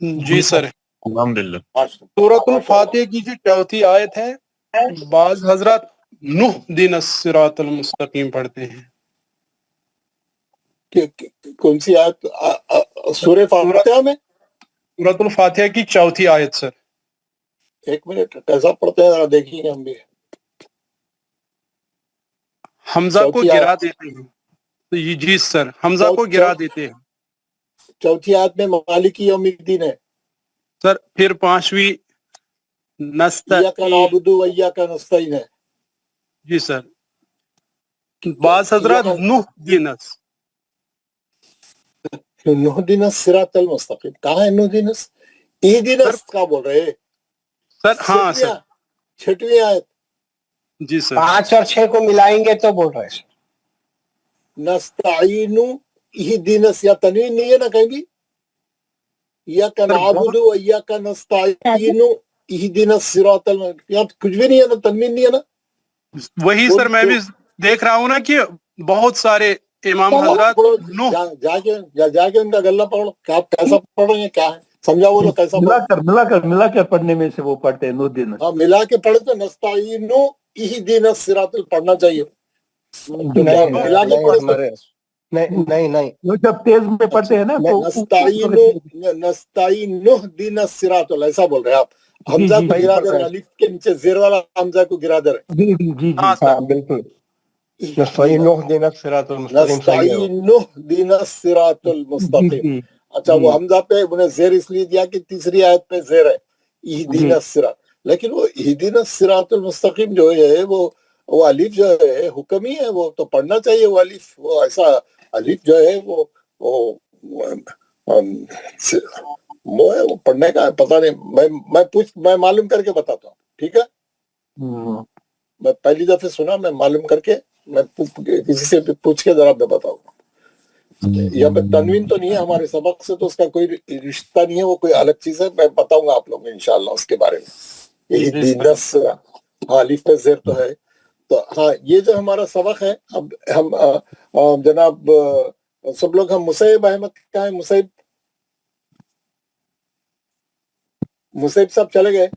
جی سر الحمدللہ. سورۃ الفاتحہ کی جو چوتھی آیت ہے بعض حضرات نوح دین الصراط المستقیم پڑھتے ہیں. کون سی آیت سورہ فاتحہ میں؟ سورۃ الفاتحہ کی چوتھی آیت سر. ایک منٹ کیسا پڑھتے ہیں ذرا دیکھیں گے ہم بھی. حمزہ کو چوتھی گرا آیت. دیتے ہیں. جی سر حمزہ کو گرا دیتے ہیں چوتھی آیت میں مالکی یوم الدین ہے. سر. پھر پانچویں ایاک نعبد و ایاک نستعین ہے. جی سر. بعض حضرات نوح دین نہدنا الصراط المستقیم کہاں ہے؟ نہدنا اہدنا کا بول رہے ہیں سر. ہاں سر. چھٹویں آیت. جی سر. 5 اور 6 کو ملائیں گے تو بول رہے ہیں. نستعین اہدنا، یا تنوین نہیں ہے نا کہیں بھی؟ ایاک نعبد و ایاک نستعین اہدنا الصراط المستقیم، یہاں کچھ بھی نہیں ہے نا، تنوین نہیں ہے نا. وہی سر میں بھی دیکھ رہا ہوں نا کہ بہت سارے امام حضرات نوح. جا کے ان کا گلہ پڑھو. آپ کیسا پڑھ رہے ہیں؟ کیا ہے سمجھا بولو کیسا ملا کر پڑھنے میں سے وہ پڑھتے ہیں نو دن. ہاں ملا کے پڑھے تو نستعین اہدنا الصراط پڑھنا چاہیے. ملا کے پڑھے نہیں جب تیز میں پڑھتے ہیں نا تو نستعین اہدنا الصراط، ایسا بول رہے ہیں آپ. حمزہ کو گرا دے رہے، الف کے نیچے زیر والا حمزہ کو گرا دے رہے. جی ہاں سر. بالکل. نستعین اهدنا الصراط المستقیم صحیح ہے. نستعین اہدنا الصراط المستقیم. اچھا وہ حمزہ پہ انہیں زیر اس لیے دیا کہ تیسری آیت پہ زیر ہے اہدنا الصراط، لیکن وہ اہدنا الصراط المستقیم جو ہے وہ الف جو ہے حکم ہی ہے، وہ تو پڑھنا چاہیے. وہ الف، وہ ایسا الف جو ہے وہ پڑھنے کا پتہ نہیں. میں معلوم کر کے بتاتا ہوں، ٹھیک ہے؟ میں پہلی دفعہ سنا، میں معلوم کر کے میں کسی سے پوچھ کے ذرا میں بتاؤں گا. یہاں پہ تنوین تو نہیں ہے ہمارے سبق سے، تو اس کا کوئی رشتہ نہیں ہے، وہ کوئی الگ چیز ہے. میں بتاؤں گا آپ لوگوں کو انشاءاللہ اس کے بارے میں. ہاں الف پہ زیر تو ہے. تو ہاں یہ جو ہمارا سبق ہے، اب ہم جناب سب لوگ، ہم مصعب احمد کا ہے. مصعب صاحب چلے گئے.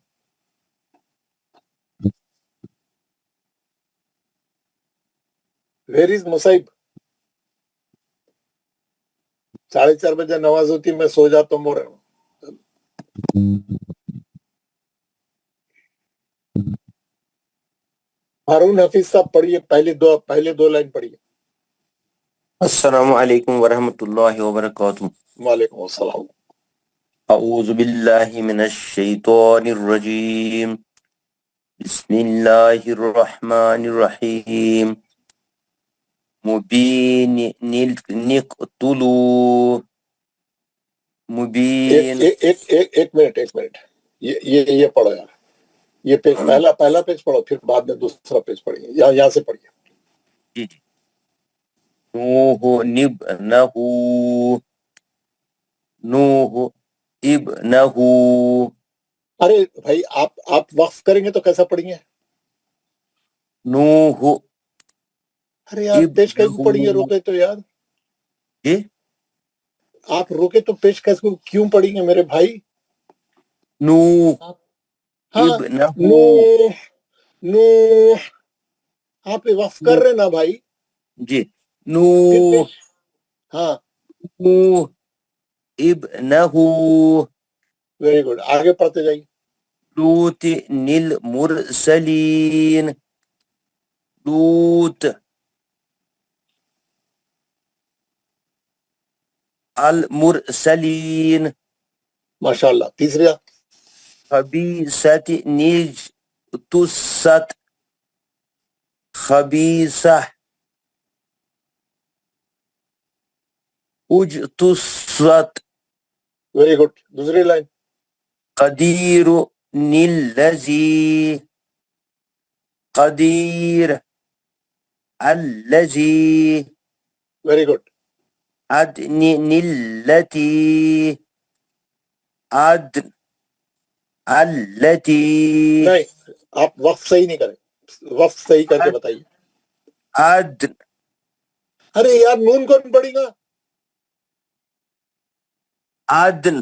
ویر از مصعب؟ 4:30 بجے نماز ہوتی، میں سو جاتا ہوں. بول رہا ہوں ہارون حفیظ صاحب پڑھیے پہلے دو لائن پڑھیے. السلام علیکم ورحمۃ اللہ وبرکاتہ. وعلیکم السلام. اعوذ باللہ من الشیطان الرجیم. بسم اللہ الرحمن الرحیم. مبین نقتلو. مبین. ایک منٹ یہ پڑھو یار. یہ پیج پہلا پیج پڑھو، پھر بعد میں دوسرا پیج پڑھیے. یہاں سے پڑھیے. جی جی. نوح ابنہ. ارے بھائی آپ وقف کریں گے تو کیسا پڑھیں گے؟ نوح. ارے یار پیش کیسے پڑھیں گے؟ روکے تو یار، آپ روکے تو پیش کیسے کیوں پڑھیں گے میرے بھائی؟ نوح ابنہ. آپ وقف کر رہے نا بھائی. جی. نوح. ہاں ابنہ. ویری گڈ، آگے پڑھتے جائیے. لوط المرسلین. لوط المرسلین. ماشاء اللہ. تیسرا خبیثت نجتست. خبیثہ اجتست. Very good. دوسری لائن قدیر الذی. قدیر الذی. Very good. عدن التی. عدن التی. نہیں، آپ وقف صحیح نہیں کریں، وقف صحیح کر کے بتائیے. عدن. ارے یار نون کون پڑھے گا؟ عدن.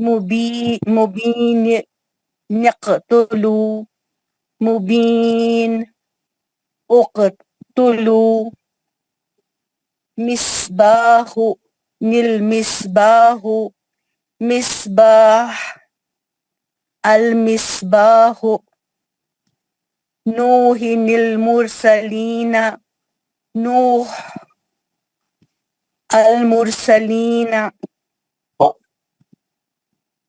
مبين نقتلوا مبين اقتلوا مصباح المصباح مصباح المصباح نوح المرسلين نوح المرسلين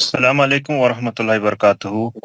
السلام علیکم ورحمۃ اللہ وبرکاتہ.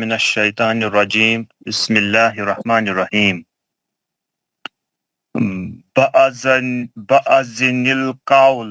من الشیطان الرجیم. بسم اللہ الرحمن الرحیم. بأذن القول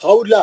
قولا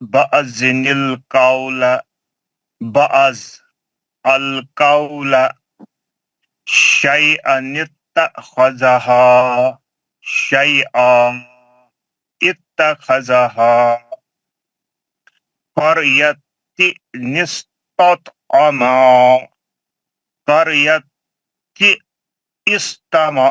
بأذن القول بعض القول شيئا اتخذها شيئا اتخذها قرية استطعما قرية استمع.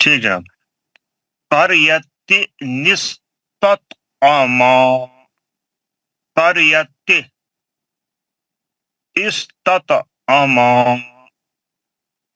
ٹھیک جناب. قرية استطعما قرية استطعما.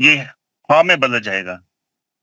یہ ہاں میں بدل جائے گا.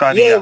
قریہ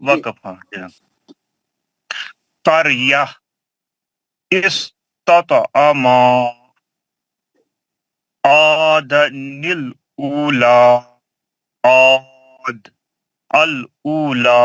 وقف ہاں جناب. قریہ استطعما عاد الاولی عاد الاولی.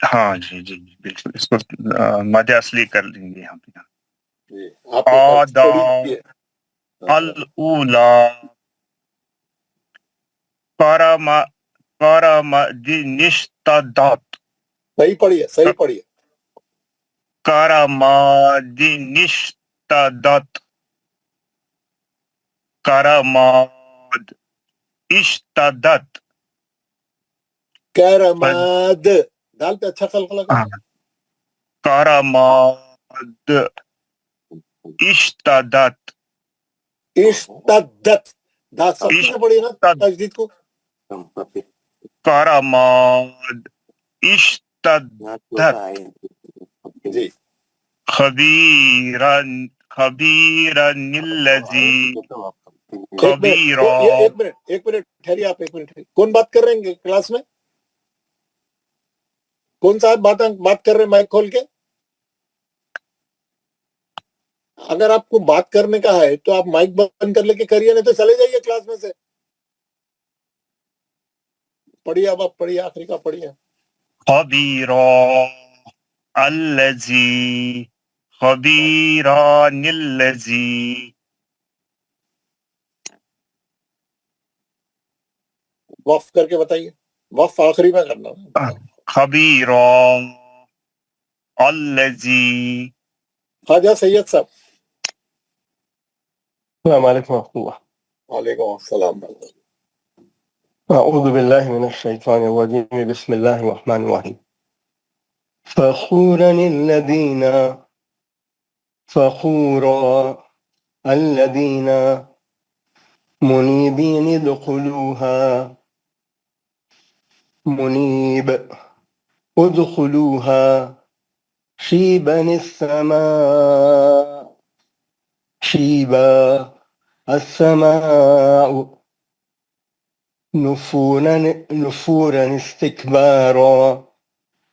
ہاں جی جی بالکل اس کو مد اصلی کر لیں گے یہاں پہ. آپ نے آدا پڑھی ہے. الاولی کرمدنشتدت صحیح پڑھیے کرمدنشتدت کرماد اشتدت کرماد دال پہ اچھا خلق لگا کرماد اشتدت اشتدت دا سختی سے پڑھیے نا تجدید کو کرماد اشتدت جی خبیرن الذی ایک منٹ ٹھہریے آپ ایک منٹ کون بات کر رہے ہیں کلاس میں کون صاحب بات کر رہے ہیں مائک کھول کے اگر آپ کو بات کرنے کا ہے تو آپ مائک بند کر لے کے کریے نہیں تو چلے جائیے کلاس میں سے پڑھیے اب آپ پڑھیے آخری کا پڑھیے خبیران الذی وقف کر کے بتائیے وقف آخری میں کرنا خبیران الذی. خواجہ سید صاحب السلام علیکم ورحمۃ اللہ. وعلیکم السلام. اعوذ باللہ من الشیطان الرجیم. بسم اللہ الرحمن الرحیم. فخورا الذین منیبین ادخلوها منیب ادخلوها شیبا السماء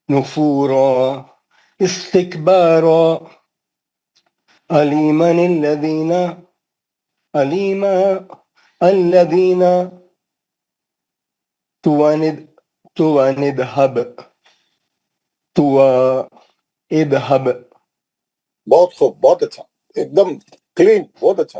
نفورا استكبارا عليما الذين بہت خوب بہت اچھا ایک دم کلین بہت اچھا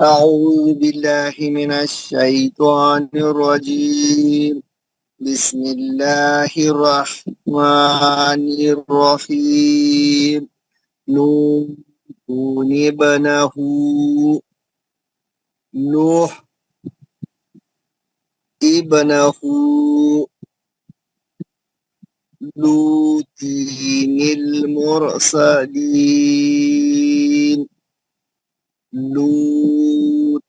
أعوذ بالله من الشيطان الرجيم بسم الله الرحمن الرحيم نوح ابنه نوح ابنه لوط المرسلين لوط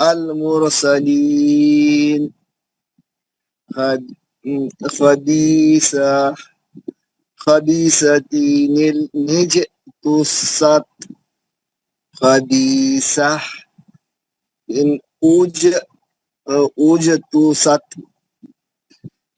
المرسلين خبيثة نجتثت خبيثة أوجتثت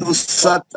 تثت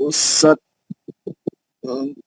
تثت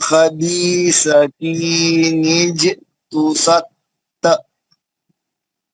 خبيثة نجتثت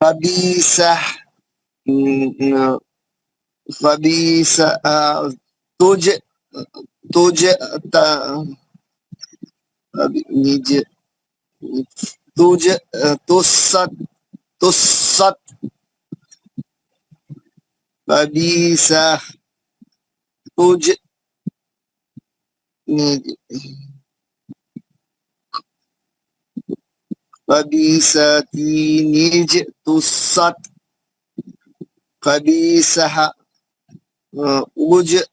خبيثة خبيثة تج تثت خبيثة خبيثة نجتثت خبيثة أوجتثت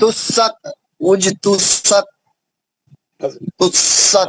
تثت أوجتثت تثت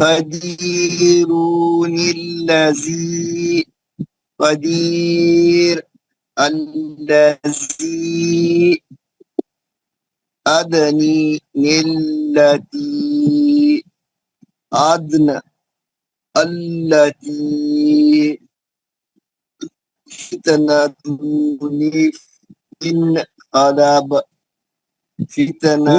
قدير الذي قدير الذي أدني التي أدنى التي فتنتني إن قلب فتنة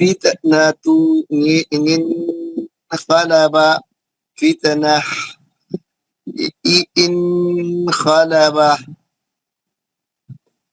فتنة انقلب فتنة انقلب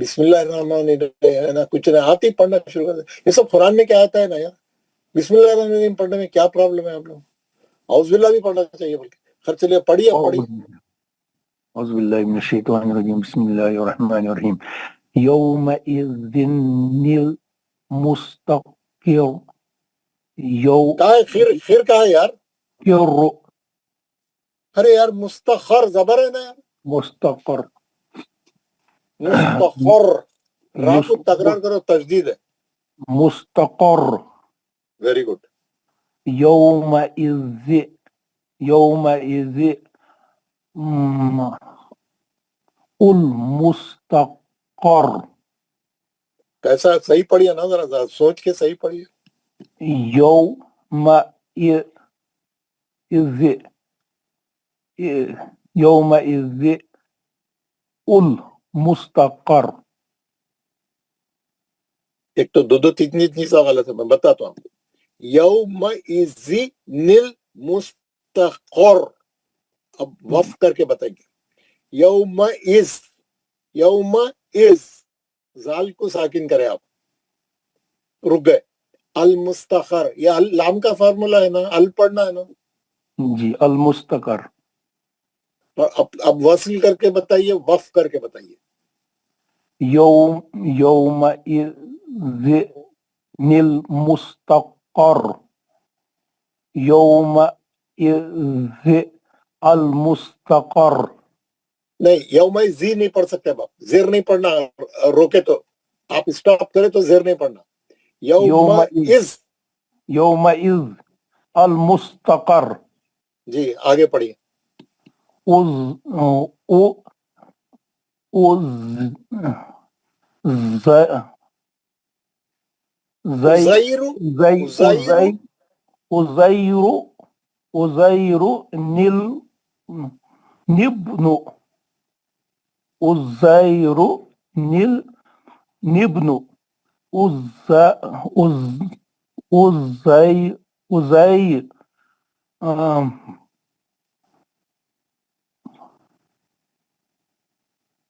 بسم اللہ الرحمن الرحیم ہے نا، کچھ نہ آتی پڑھنا شروع کر دے. یہ سب قرآن میں کیا آتا ہے نا یار. بسم اللہ الرحمن الرحیم پڑھنے میں کیا پرابلم ہے آپ لوگ؟ اعوذ باللہ بھی پڑھنا چاہیے بلکہ. خیر چلیے پڑھیے اب پڑھیے. أعوذ بالله من الشيطان الرجيم بسم الله الرحمن الرحيم يومئذ المستقر کہاں ہے خیر کہاں ہے یار؟ ارے یار مستخر زبر ہے نا یار. مستقر مستخر را کو تکرار کرو، تجدید ہے. مستقر ویری گڈ. يومئذ المستقر. کیسا صحیح پڑھیے نا، ذرا سوچ کے صحیح پڑھیے. يومئذ المستقر. ایک تو دو تین سا غلط ہے، میں بتاتا ہوں. یومئذ المستقر. اب وقف کر کے بتائیں گے. یومئذ زال کو ساکن کرے آپ، رک گئے. المستقر یہ لام کا فارمولا ہے نا، ال پڑھنا ہے نا. جی المستقر. اب وصل کر کے بتائیے، وقف کر کے بتائیے. يومئذ المستقر. يومئذ المستقر. نہیں یومئذ نہیں پڑھ سکتے باپ، زیر نہیں پڑھنا. روکے تو آپ اسٹاپ کرے تو زیر نہیں پڑھنا. يومئذ المستقر. جی آگے پڑھیے.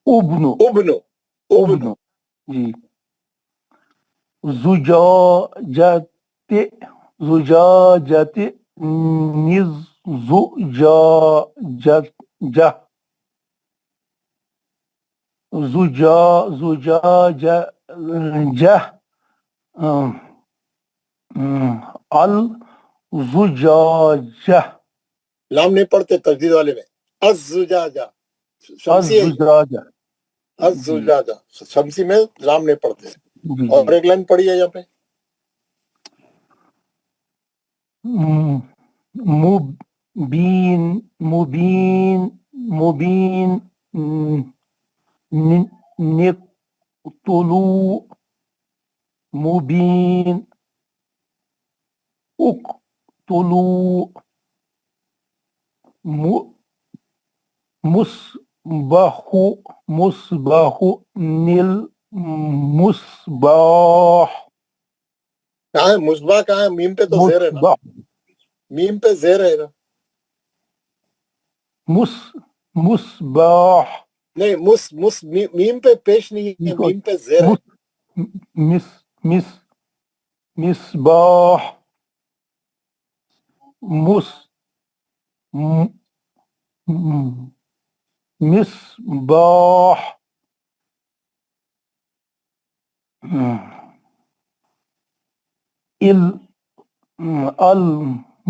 ابن جی. زجاجة زجاجة الزجاجة. لام نہیں پڑھتے تجدید والے میں. الزجاجہ الزجاجہ شمسی میں لام نہیں پڑھتے. اور ایک لائن پڑھی ہے یہاں پہ. مبین نقتلو مبین اقتلو مصباح نیل مصباح. کہاں ہے مصباح؟ کہاں ہے؟ میم پہ تو زیر ہے نا. میم پہ زیر ہے نا. مصباح نہیں میم پہ پیش نہیں ہے، میم پہ زیر ہے. مصباح مصباح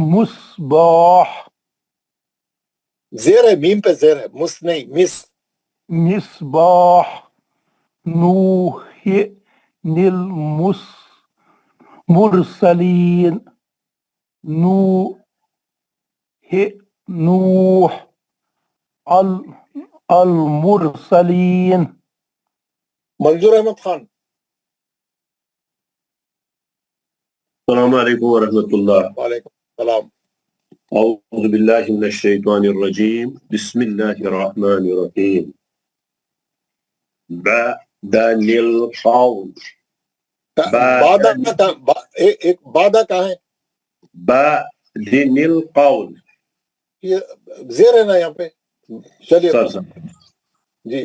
المصباح. زیر ہے، میم پہ زیر ہے، مس نہیں مس. مصباح نوح المرسلین. نوح المرسلین. منظور احمد خان. السلام علیکم ورحمۃ اللہ. وعلیکم السلام. اعوذ باللہ من الشیطان الرجیم بسم اللہ الرحمن الرحیم. بعد القول. ایک بادہ کہاں ہے؟ بعد القول. یہ زیر ہے نا یہاں پہ. چلیے سر جی.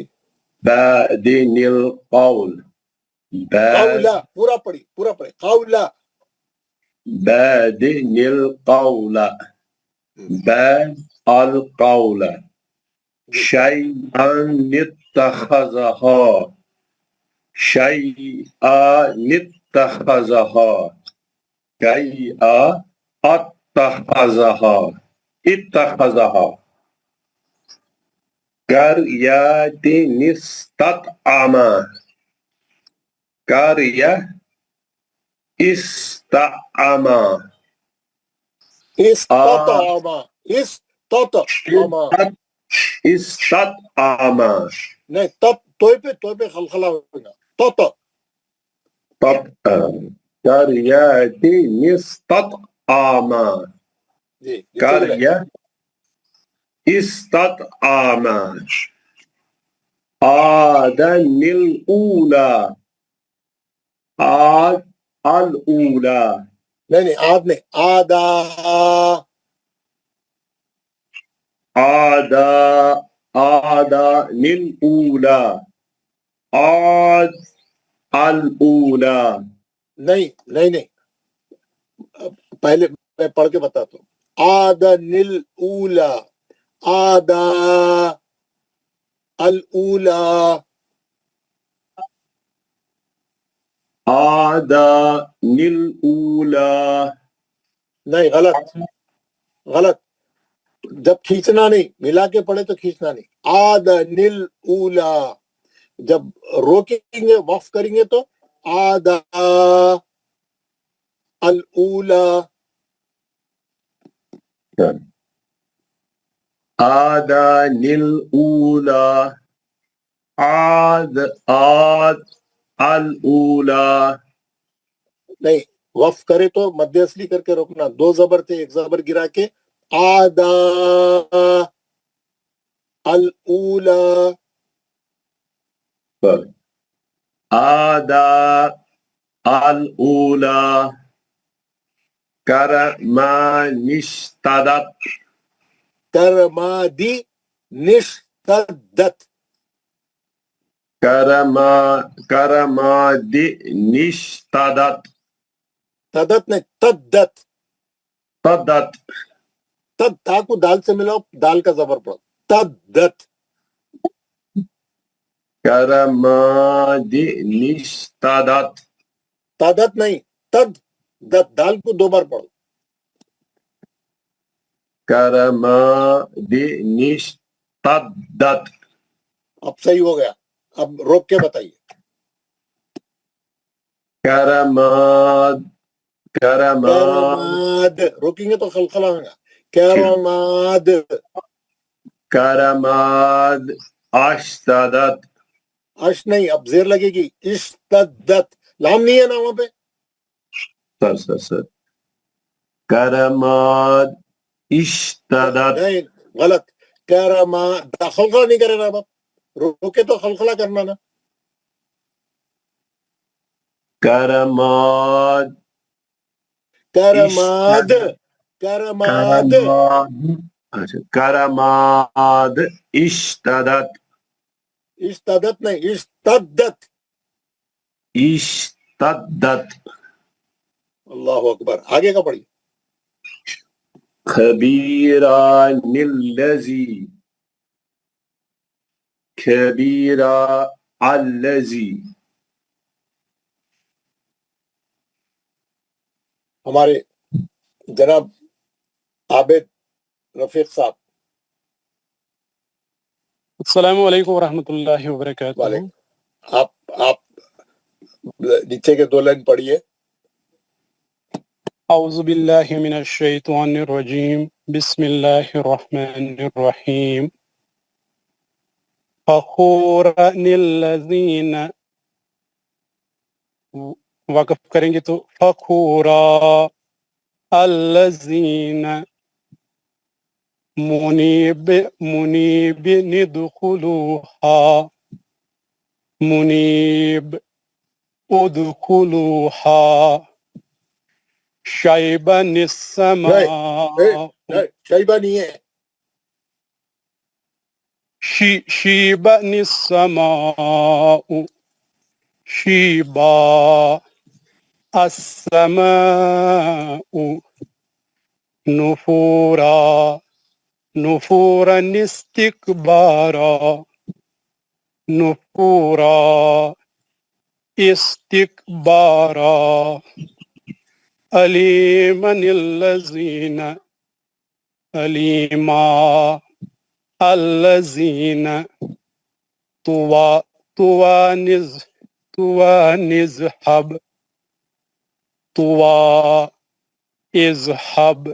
بادن القول قولا پورا پڑھی قولا بادن القول باد القول شيئا اتخذها شيئا اتخذها شيئا اتخذها اتخذها قرية استطعما قرية استطعما استطعما استطعما نہیں توئی پہ خلخلہ ہوگا قرية استطعما جی قرية استطعما آدن الأولى آد الأولى نہیں آد نہیں آدا الأولى آد الأولى نہیں پہلے میں پڑھ کے بتاتا ہوں آدن الاولا آدا الاولا آدن الأولى نہیں غلط جب کھینچنا نہیں ملا کے پڑھے تو کھینچنا نہیں آدن الاولا جب روکیں گے وقف کریں گے تو آدا الاولا آدن الأولى آد الأولى نہیں وقف کرے تو مد اصلی کر کے روکنا دو زبر تھے ایک زبر گرا کے آدا الاولا آدا الأولى کرمانشتدت کرمادی نشتدت کرمادی نشتدت تدت نہیں تدت تدت تد تا کو دال سے ملاؤ دال کا زبر پڑھو تدت کرمادی نشتدت تدت نہیں تد دت دال کو دو بار پڑھو کرمادی نشتدت اب صحیح ہو گیا اب روک کے بتائیے کرماد روکیں گے تو خلخلہ ہوگا کرماد کرماد اشتدت اش نہیں اب زیر لگے گی اشتدت لام نہیں ہے نا وہاں پہ سر کرماد اشتدت نہیں غلط کرماد خلخلہ نہیں کرے نا اب روکے تو خلخلہ کرنا نا کرماد کرماد کرماد کرماد اشتدت اشتدت نہیں اشتدت اشتدت اللہ اکبر آگے کا پڑھیے خبیران الذی خبیرا الذی ہمارے جناب عابد رفیق صاحب السلام علیکم ورحمۃ اللہ وبرکاتہ وعلیکم آپ نیچے کے دو لائن پڑھیے اعوذ باللہ من الشیطان الرجیم بسم اللہ الرحمن الرحیم فخورا الذین وقف کریں گے تو فخورا الذین منیب ندخلوها منیب ادخلوها شیبا السماء شیبہ نہیں ہے شیبن السماء شیبا السماء نفورا نفورا استكبارا نفورا استكبارا أليما الذين أليما الذين توانزهب اذهب.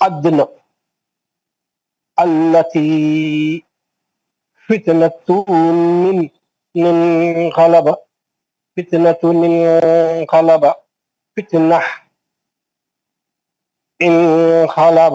أدنى التي فتنة انقلب انقلب.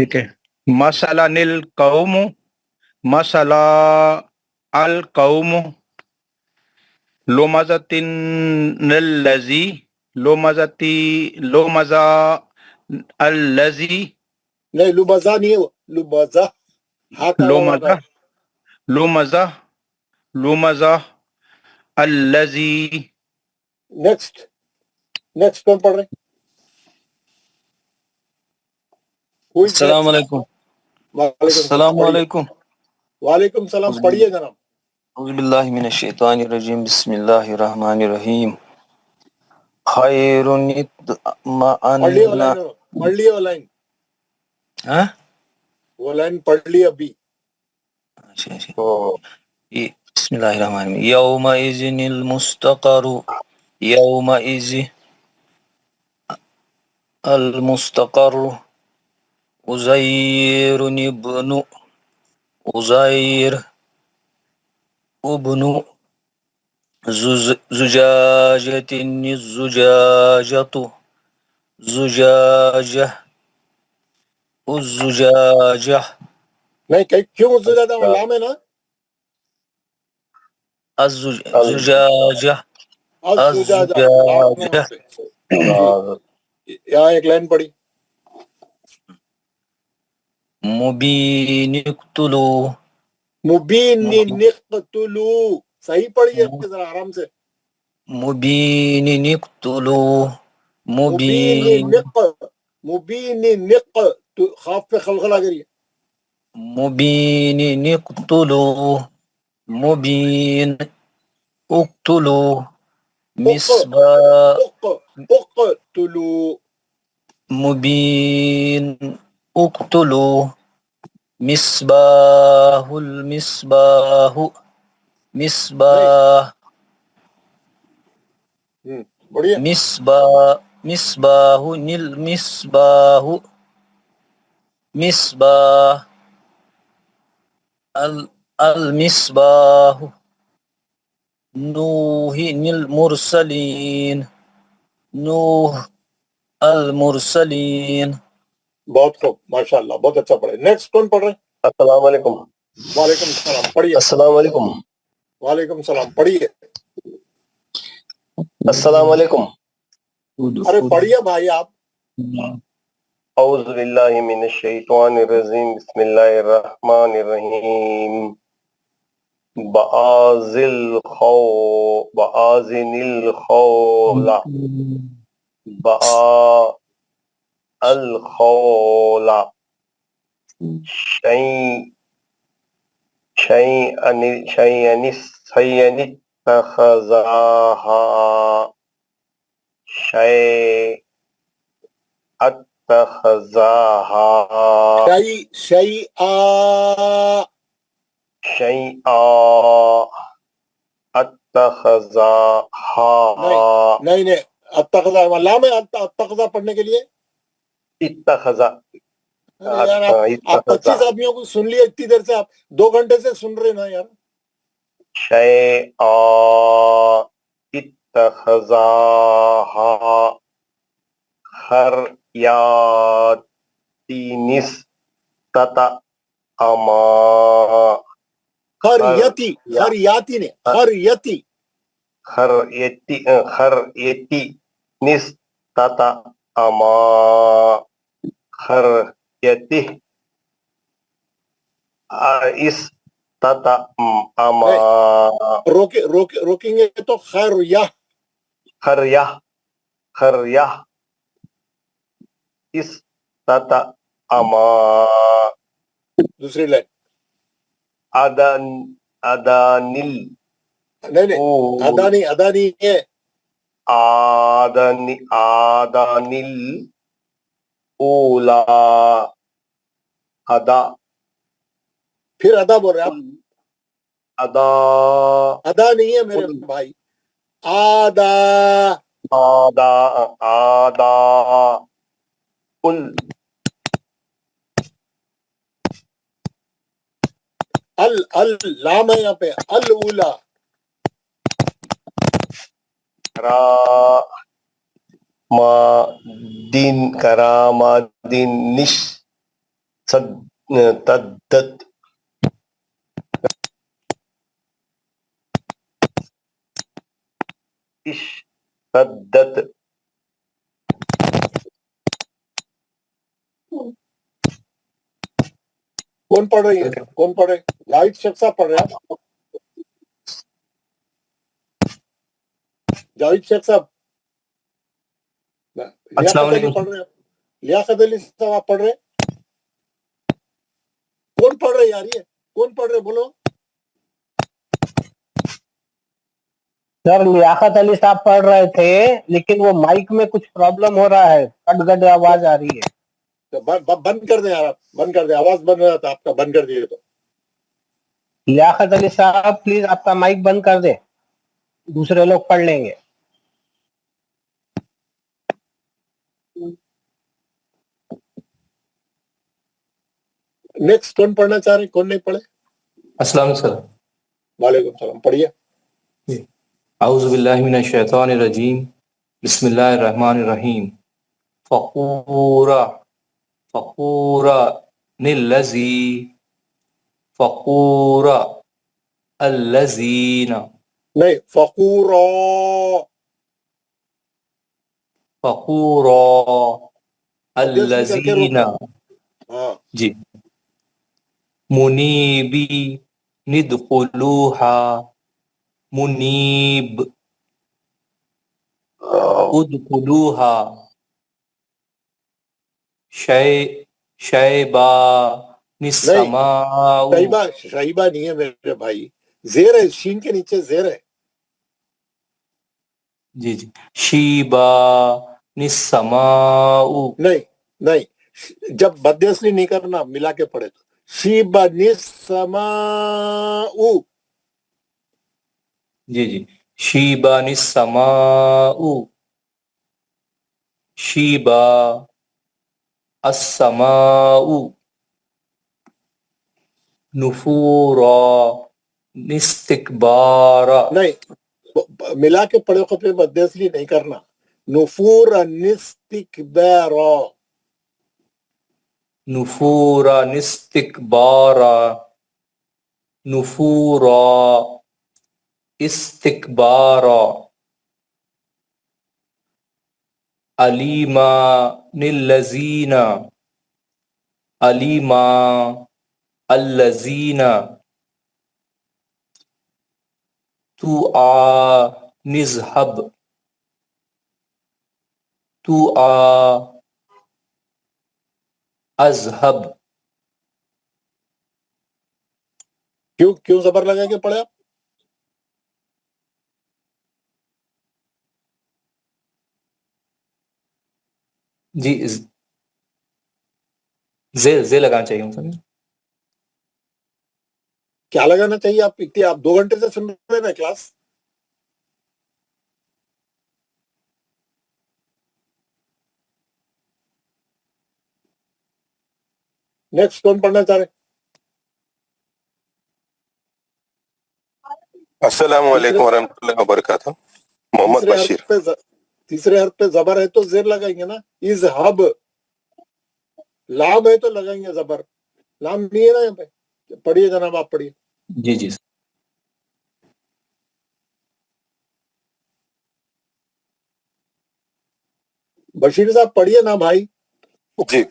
ٹھیک ہے. مثلاً القوم، مثلا القوم، لمزة الذي، لمزة الذي، نہیں لبزا نہیں ہے وہ، لبزا ہا کا واو لمزة ہٹاؤ. لمزة لمزة الذي. نیکسٹ کون پڑھ رہے ہیں؟ Who is السلام next? علیکم. وعلیکم السلام پڑھیے. علیکم. وعلیکم السلام پڑھیے جناب. اعوذ باللہ من الشیطان الرجیم. بسم اللہ الرحمن الرحیم. خیر پڑھ لیے وہ لائن، پڑھ لیے وہ لائن، ہاں وہ لائن پڑھ لی ابھی. اچھا اچھا. بسم اللہ الرحمن الرحیم. یومئذ المستقر، یومئذ المستقر، عزیر ابن، عزیر ابن، زجاجة الزجاجة، زجاجة الزجاجة، نہیں کیوں اس سے زیادہ لام ہے نا، الزجاجة الزجاجہ لام ہے وہاں الزجاجة. پہ. یہاں ایک لائن پڑھی. مبین اقتلوا، مبین نقتلو، صحیح پڑھیے ذرا آرام سے. مبین اقتلوا، مبین مبین نق، مبین نق، خاف پہ خلخلہ کریے. مبین اقتلوا، مبین اقتلوا، مصباح اقتلو، مبین اقتلوا، مصباح المصباح، مصباح بڑھیا. مصباح، مصباح المصباح، مصباح المصباح، نوح المرسلین، نوح المرسلین. بہت خوب، ماشاء اللہ، بہت اچھا پڑھے. نیکسٹ کون پڑھ رہے ہیں؟ السلام علیکم. وعلیکم السلام پڑھیے. السلام علیکم. وعلیکم السلام پڑھیے. السلام علیکم. ارے پڑھیے بھائی آپ. اعوذ باللہ من الشیطان الرجیم. بسم اللہ الرحمن الرحیم. بآذن الخول، الخول، شیئن اتخذاها، اتخذاها، شیئا، اتخذاها. نہیں اتخذا لام ہے اتخذا پڑھنے کے لیے. اتخذا. یار آپ 25 آدمیوں کو سن لیے اتنی دیر سے، آپ 2 گھنٹے سے سن رہے نا یار. شیئا اتخذاها، خریاتی نستطعما، خریتی، خریاتی نے، خریتی، خریتی نستطعما، خریتی استطعما. روکیں گے تو خریہ، خریہ، خریہ استطعما. دوسری لائن. ادانل، نہیں ادا نہیں ہے. آدانل اولا، ادا، پھر ادا بول رہے آپ. ادا، ادا نہیں ہے میرے بھائی، آدا. آدا، آدا، قل، لام ہے یہاں پہ، الاولا. کرامدین، کرامدین نش، تدت اشتدت کون پڑھ رہی ہے؟ کون پڑھ رہے؟ جاوید شیخ صاحب پڑھ رہے ہیں آپ؟ جاوید شیخ صاحب، لیاقت علی پڑھ رہے ہیں؟ لیاقت علی صاحب آپ پڑھ رہے ہیں؟ کون پڑھ رہے یار؟ یہ کون پڑھ رہے بولو؟ سر لیاقت علی صاحب پڑھ رہے تھے لیکن وہ مائک میں کچھ پرابلم ہو رہا ہے، کٹ گٹ آواز آ رہی ہے. تو بند کر دیں یار، آپ بند کر دیں، آواز بند ہو رہا تھا آپ کا، بند کر دیجیے. تو لیاقت علی صاحب پلیز آپ کا مائک بند کر دیں، دوسرے لوگ پڑھ لیں گے. نیکسٹ کون پڑھنا چاہ رہے؟ کون نہیں پڑھے؟ السلام علیکم سر. وعلیکم السلام، پڑھیے. اعوذ باللہ من الشیطان الرجیم، بسم اللہ الرحمن الرحیم. فقورا فقورا نلذی فقورا الذین نہیں، فقورا. فقورا مدیسری کر کے الذین روکو. ہاں، جی منیبی ندخلوہا منیب ادخلوہا شیبا نسماء. شیبہ شیبہ نہیں ہے میرے بھائی، زیر ہے، شین کے نیچے زیر ہے. جی جی شیبا نسماء. نہیں نہیں، جب بدیسری نہیں کرنا، ملا کے پڑھے تو شیبہ نسماء. جی جی شیبا نسماء شیبا السماء نفورا نستکبارا. نہیں، ملا کے پڑھے خود پہ بدیسری نہیں کرنا. نفور نستکبارا. نفورا نستکبارا نفورا استکبارا. علیما للذین علیما الذین تو نذهب تو اذهب. کیوں زبر لگا کے پڑھے آپ؟ جی زے لگانا چاہیے ہوں سر. کیا لگانا چاہیے؟ آپ 2 گھنٹے سے سن رہے ہیں نا کلاس. نیکسٹ کون پڑھنا چاہ رہے؟ السلام علیکم ورحمۃ اللہ وبرکاتہ. محمد بشیر. تیسرے حرف پہ زبر ہے تو زیر لگائیں گے نا. اذهب. لام ہے تو لگائیں گے زبر. لام نہیں ہے نا یہاں پہ. پڑھیے جناب، آپ پڑھیے. جی جی بشیر صاحب پڑھیے نا بھائی. جی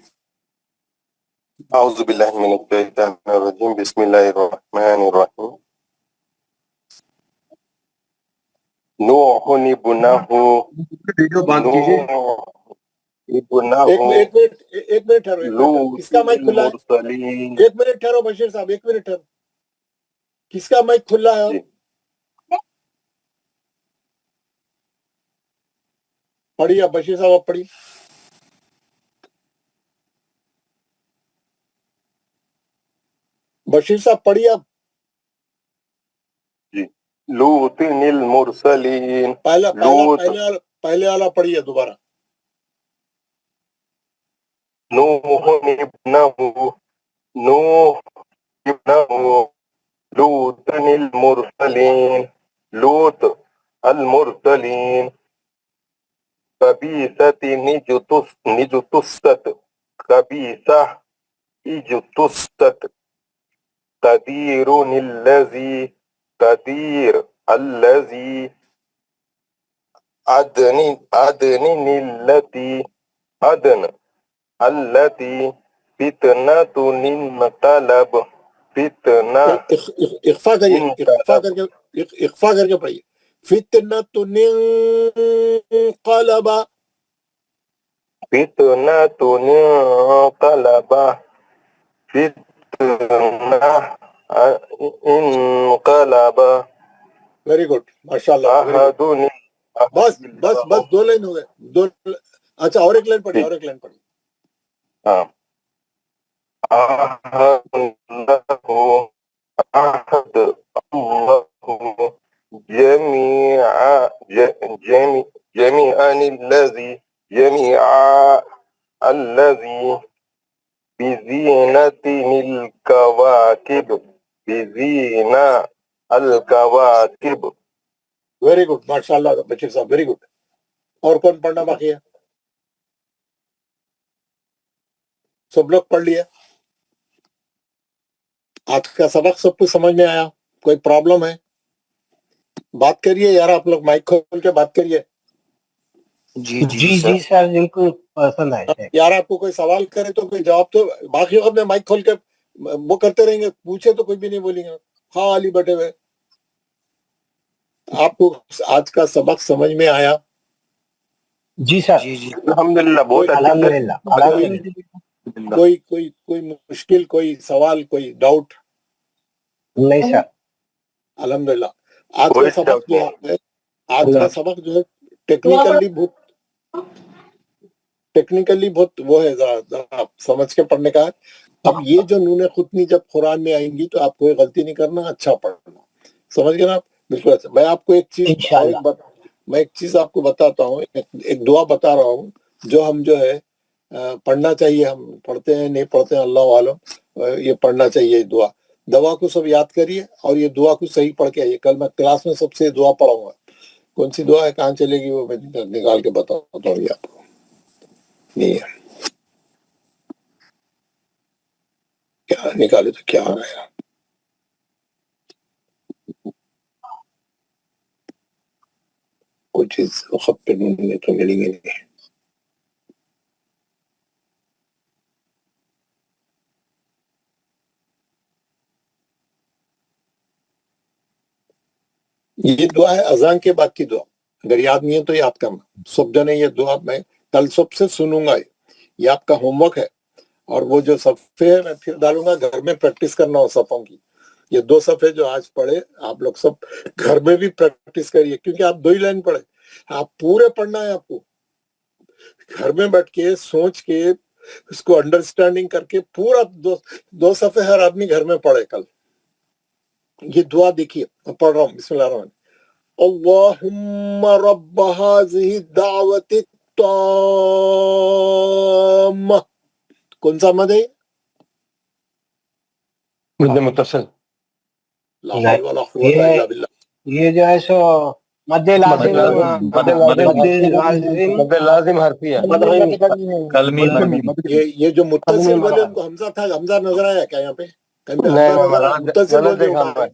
اعوذ باللہ من الشیطان الرجیم، بسم اللہ الرحمن الرحیم. نوح ابنہ ویڈیو بند کیجیے. ایک منٹ ٹھہرو. کس کا مائک کھلا ہے؟ ایک منٹ ٹھہرو بشیر صاحب، ایک منٹ ٹھہرو. کس کا مائک کھلا ہے؟ پڑھیے بشیر صاحب، آپ پڑھیے. بشیر صاحب پڑھیے آپ. جی لوط المرسلین. پہلے والا پڑھیے دوبارہ. نوح ابنہ لوط المرسلین. لوط المرسلین. خبیثۃ نجتثت. خبیثہ اجتثت تدير الذي تدير الذي أدن التي أدن التي فتنة انقلب فتنة اخفا کر کے پڑھیے فتنۃ انقلب فتنة انقلب فتنة انقلب ویری گڈ ماشاء اللہ أحدني بس دو لائن ہو گئے اچھا اور ایک لائن پڑھیے ہاں عهد الله جميعا الذي بزينته الكواكب بزينة الكواكب ویری گڈ ماشاء اللہ بشیر صاحب ویری گڈ اور کون پڑھنا باقی ہے سب لوگ پڑھ لیے آج کا سبق سب کچھ سمجھ میں آیا کوئی پرابلم ہے بات کریے یار آپ لوگ مائک کھول کے بات کریے جی سر بالکل پسند آئے یار آپ کو کوئی سوال کرے تو کوئی جواب تو باقی وقت میں مائک کھول کے وہ کرتے رہیں گے پوچھے تو کوئی بھی نہیں بولیں گے خالی بیٹھے ہوئے آپ کو آج کا سبق سمجھ میں آیا جی سر الحمدللہ بہت الحمدللہ کوئی مشکل کوئی سوال کوئی ڈاؤٹ نہیں سر الحمدللہ آج کا سبق جو ہے جو ہے ٹیکنیکلی بہت وہ ہے ذرا سمجھ کے پڑھنے کا ہے اب یہ جو نون خطنی جب قرآن میں آئیں گی تو آپ کوئی غلطی نہیں کرنا اچھا پڑھنا سمجھ گئے نا آپ بالکل اچھا میں آپ کو ایک چیز آپ کو بتاتا ہوں ایک دعا بتا رہا ہوں جو ہم جو ہے پڑھنا چاہیے ہم پڑھتے ہیں نہیں پڑھتے ہیں اللہ عالم یہ پڑھنا چاہیے دعا کو سب یاد کریے اور یہ دعا کو صحیح پڑھ کے آئیے کل میں کلاس میں سب سے دعا پڑھاؤں گا کون سی دعا ہے کہاں چلے گی وہ میں نکال کے بتاتا ہوں یہ آپ کو نہیں ہے کیا نکالے تو کیا آ رہا ہے کوئی چیز خط پہ ڈھونڈیں گے تو ملیں گے نہیں یہ دعا ہے اذان کے بعد کی دعا اگر یاد نہیں ہے تو یاد کرنا سب جنے یہ دعا میں کل سب سے سنوں گا یہ آپ کا ہوم ورک ہے اور وہ جو صفحے ہے میں پھر ڈالوں گا گھر میں پریکٹس کرنا ہو صفوں کی یہ 2 صفحے جو آج پڑھے آپ لوگ سب گھر میں بھی پریکٹس کریے کیونکہ آپ 2 ہی لائن پڑھے آپ پورے پڑھنا ہے آپ کو گھر میں بیٹھ کے سوچ کے اس کو انڈرسٹینڈنگ کر کے پورا 2 صفحے ہر آدمی گھر میں پڑھے کل یہ دعا دیکھیے میں پڑھ رہا ہوں بسم اللہ الرحمن اللہم رب هذه الدعوة التامة کون سا مد ہے مد متصل لا حول ولا قوة الا باللہ یہ جو ہے سو مد لازم حرفی ہے یہ جو متصل والے ان کو حمزہ تھا حمزہ نظر آیا کیا یہاں پہ متصل بول رہے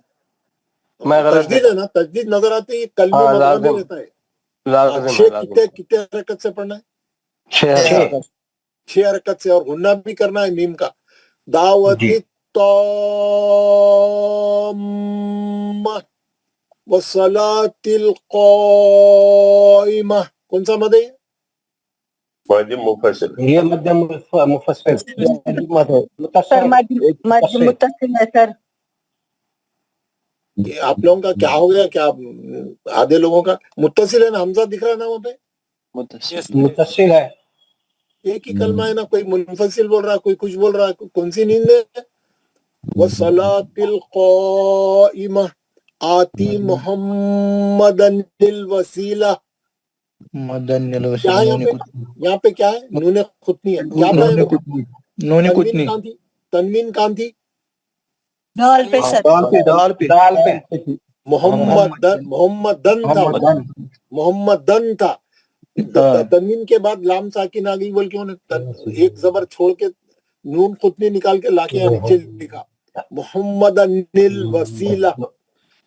تجدید ہے نا تجدید نظر آتی ہے کلمہ مدغم میں رہتا ہے کتنے حرکت سے پڑھنا ہے 6 حرکت سے اور غنہ بھی کرنا ہے میم کا دعوت التامہ والصلاة القائمہ کون سا مد ہے مد مفصل یہ مد مفصل سر متصل ہے سر آپ لوگوں کا کیا ہو گیا کیا آدھے لوگوں کا متصل ہے نا حمزہ دکھ رہا ہے نا وہاں پہ متصل ہے ایک ہی کلمہ ہے نا کوئی منفصل بول رہا ہے کوئی کچھ بول رہا ہے کون سی نیند ہے وَصَلَاةِ الْقَائِمَةِ آتی محمدن الوسیلہ یہاں پہ کیا ہے نون خطنی ہے کیا تنوین کہاں تھی ڈال پہ سر محمدن تھا تنوین کے بعد لام ساکن آ گئی بول کے انہیں ایک زبر چھوڑ کے نون قطنی نکال کے لا کے یہاں نیچے لکھا محمد الوسیلہ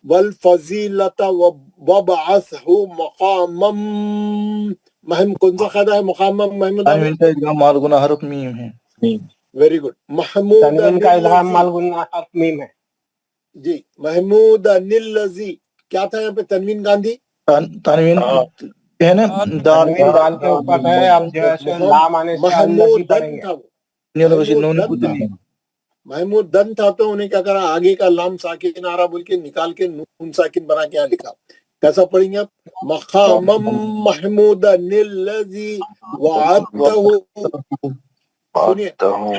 والفضیلۃ وابعثہ مقاما مہم کون سا قاعدہ ہے مقام محمود تنوین کا ادغام مال گنہ حرف میم ہے. ویری گڈ محمود تنوین کا ادغام مال گنہ حرف میم ہے. جی محمود الذی کیا تھا یہاں پہ تنوین گاندھی تنوین ہے نا دال تنوین دال کے اوپر ہے. اب جیسے لام آنے سے الذی پڑھیں گے. محمود دن تھا تو انہیں کیا کرا آگے کا لام ساکن آ رہا بول کے نکال کے نون ساکن بنا کے یہاں لکھا. کیسا پڑھیں گے آپ مقام محمود الذی وعدتہ. سنیے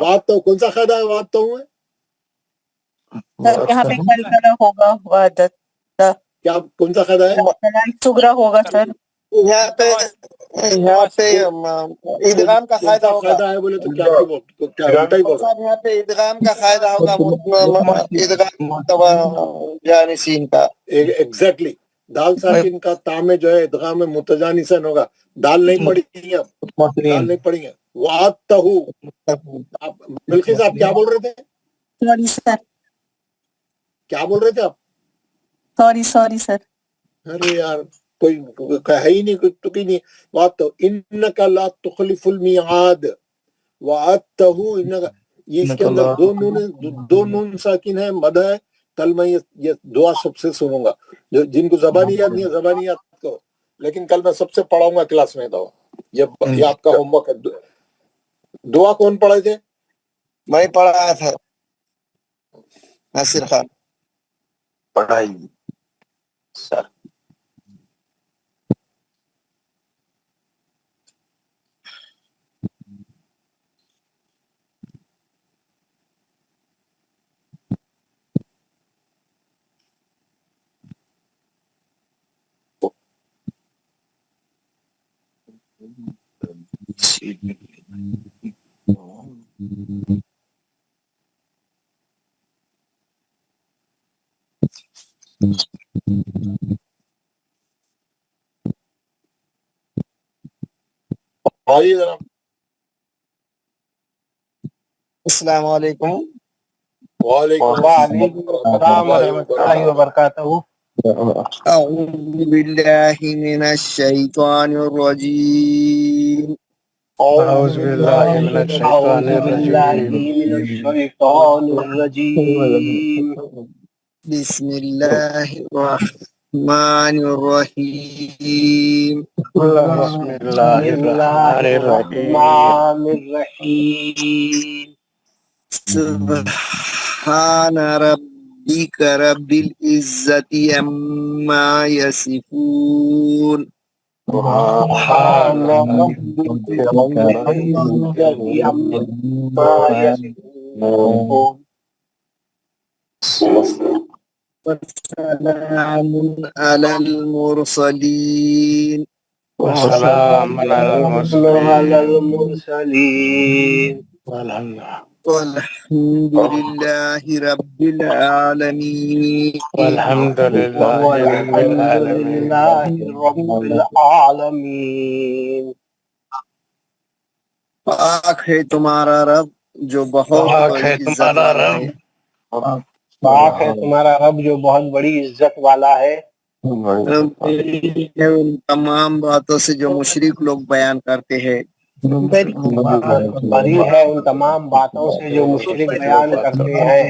وعدتہ کون سا قاعدہ ہے وعدتہ ہے یہاں پہ کلکلہ ہوگا وعدت کیا کون سا قاعدہ ہے سگرا ہوگا سر. یہاں پہ ادغام کا فائدہ ہوگا. ہے بولے تو کیا الٹا ہی بول یہاں پہ ادغام کا فائدہ ہوگا ادغام جانسین کا. ایگزیکٹلی دال ساکن کا تا میں جو ہے ادغام میں متجانسن ہوگا. دال نہیں پڑھی گی اب دال نہیں پڑھی گے وعدتہ. بلقیس آپ کیا بول رہے تھے سوری سر کیا بول رہے تھے آپ سوری سر. ارے یار کوئی ہے ہی نہیں کوئی ٹکی نہیں. وعدتہ انک لا تخلف المیعاد وعدتہ انک. یہ اس کے اندر دو نون ساکن ہے مد ہے. کل میں یہ دعا سب سے سنوں گا جن کو زبانی یاد نہیں ہے زبانی یاد کرو لیکن کل میں سب سے پڑھاؤں گا کلاس میں دعا. یہ آپ کا ہوم ورک ہے. دعا کون پڑھے تھے میں پڑھایا تھا ناصر خان. پڑھائی سر آئیے ذرا. السلام علیکم. وعلیکم السلام ورحمۃ اللہ وبرکاتہ. اعوذ باللہ من الشیطان الرجیم. اعوذ باللہ من الشیطان الرجیم. بسم اللہ الرحمن الرحیم. بسم اللہ الرحمن الرحیم. سبحان ربک رب العزت عما یصفون. سبحان ربک رب العزت عما یصفون. وسلام علی المرسلین. وسلام علی المرسلین. والحمد للہ رب العالمین. والحمد للہ رب العالمین. پاک ہے تمہارا رب جو بہت بڑی عزت والا ہے. پاک ہے تمہارا رب جو بہت بڑی عزت والا ہے. ان تمام باتوں سے جو مشرک لوگ بیان کرتے ہیں. بری ہے ان تمام باتوں سے جو مشرک بیان کرتے ہیں.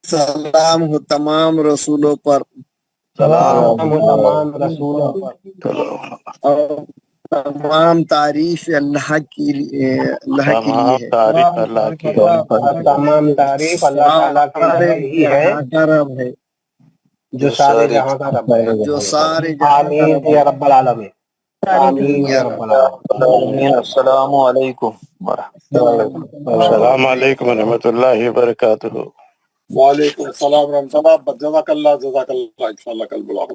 سلام ہو تمام رسولوں پر. سلام ہو تمام رسولوں پر. اور تمام تعریف اللہ کے لیے ہے. تمام تعریف اللہ تعالیٰ کے لیے ہے رب ہے جو سارے جہاں کا رب ہے. جو سارے جہاں کا آمین یا رب العالمین. آمین یا رب العالمین. السلام علیکم السلام علیکم ورحمۃ اللہ وبرکاتہ. وعلیکم السلام ورحمۃ اللہ. جزاک اللہ ان شاء اللہ کل بلاؤ.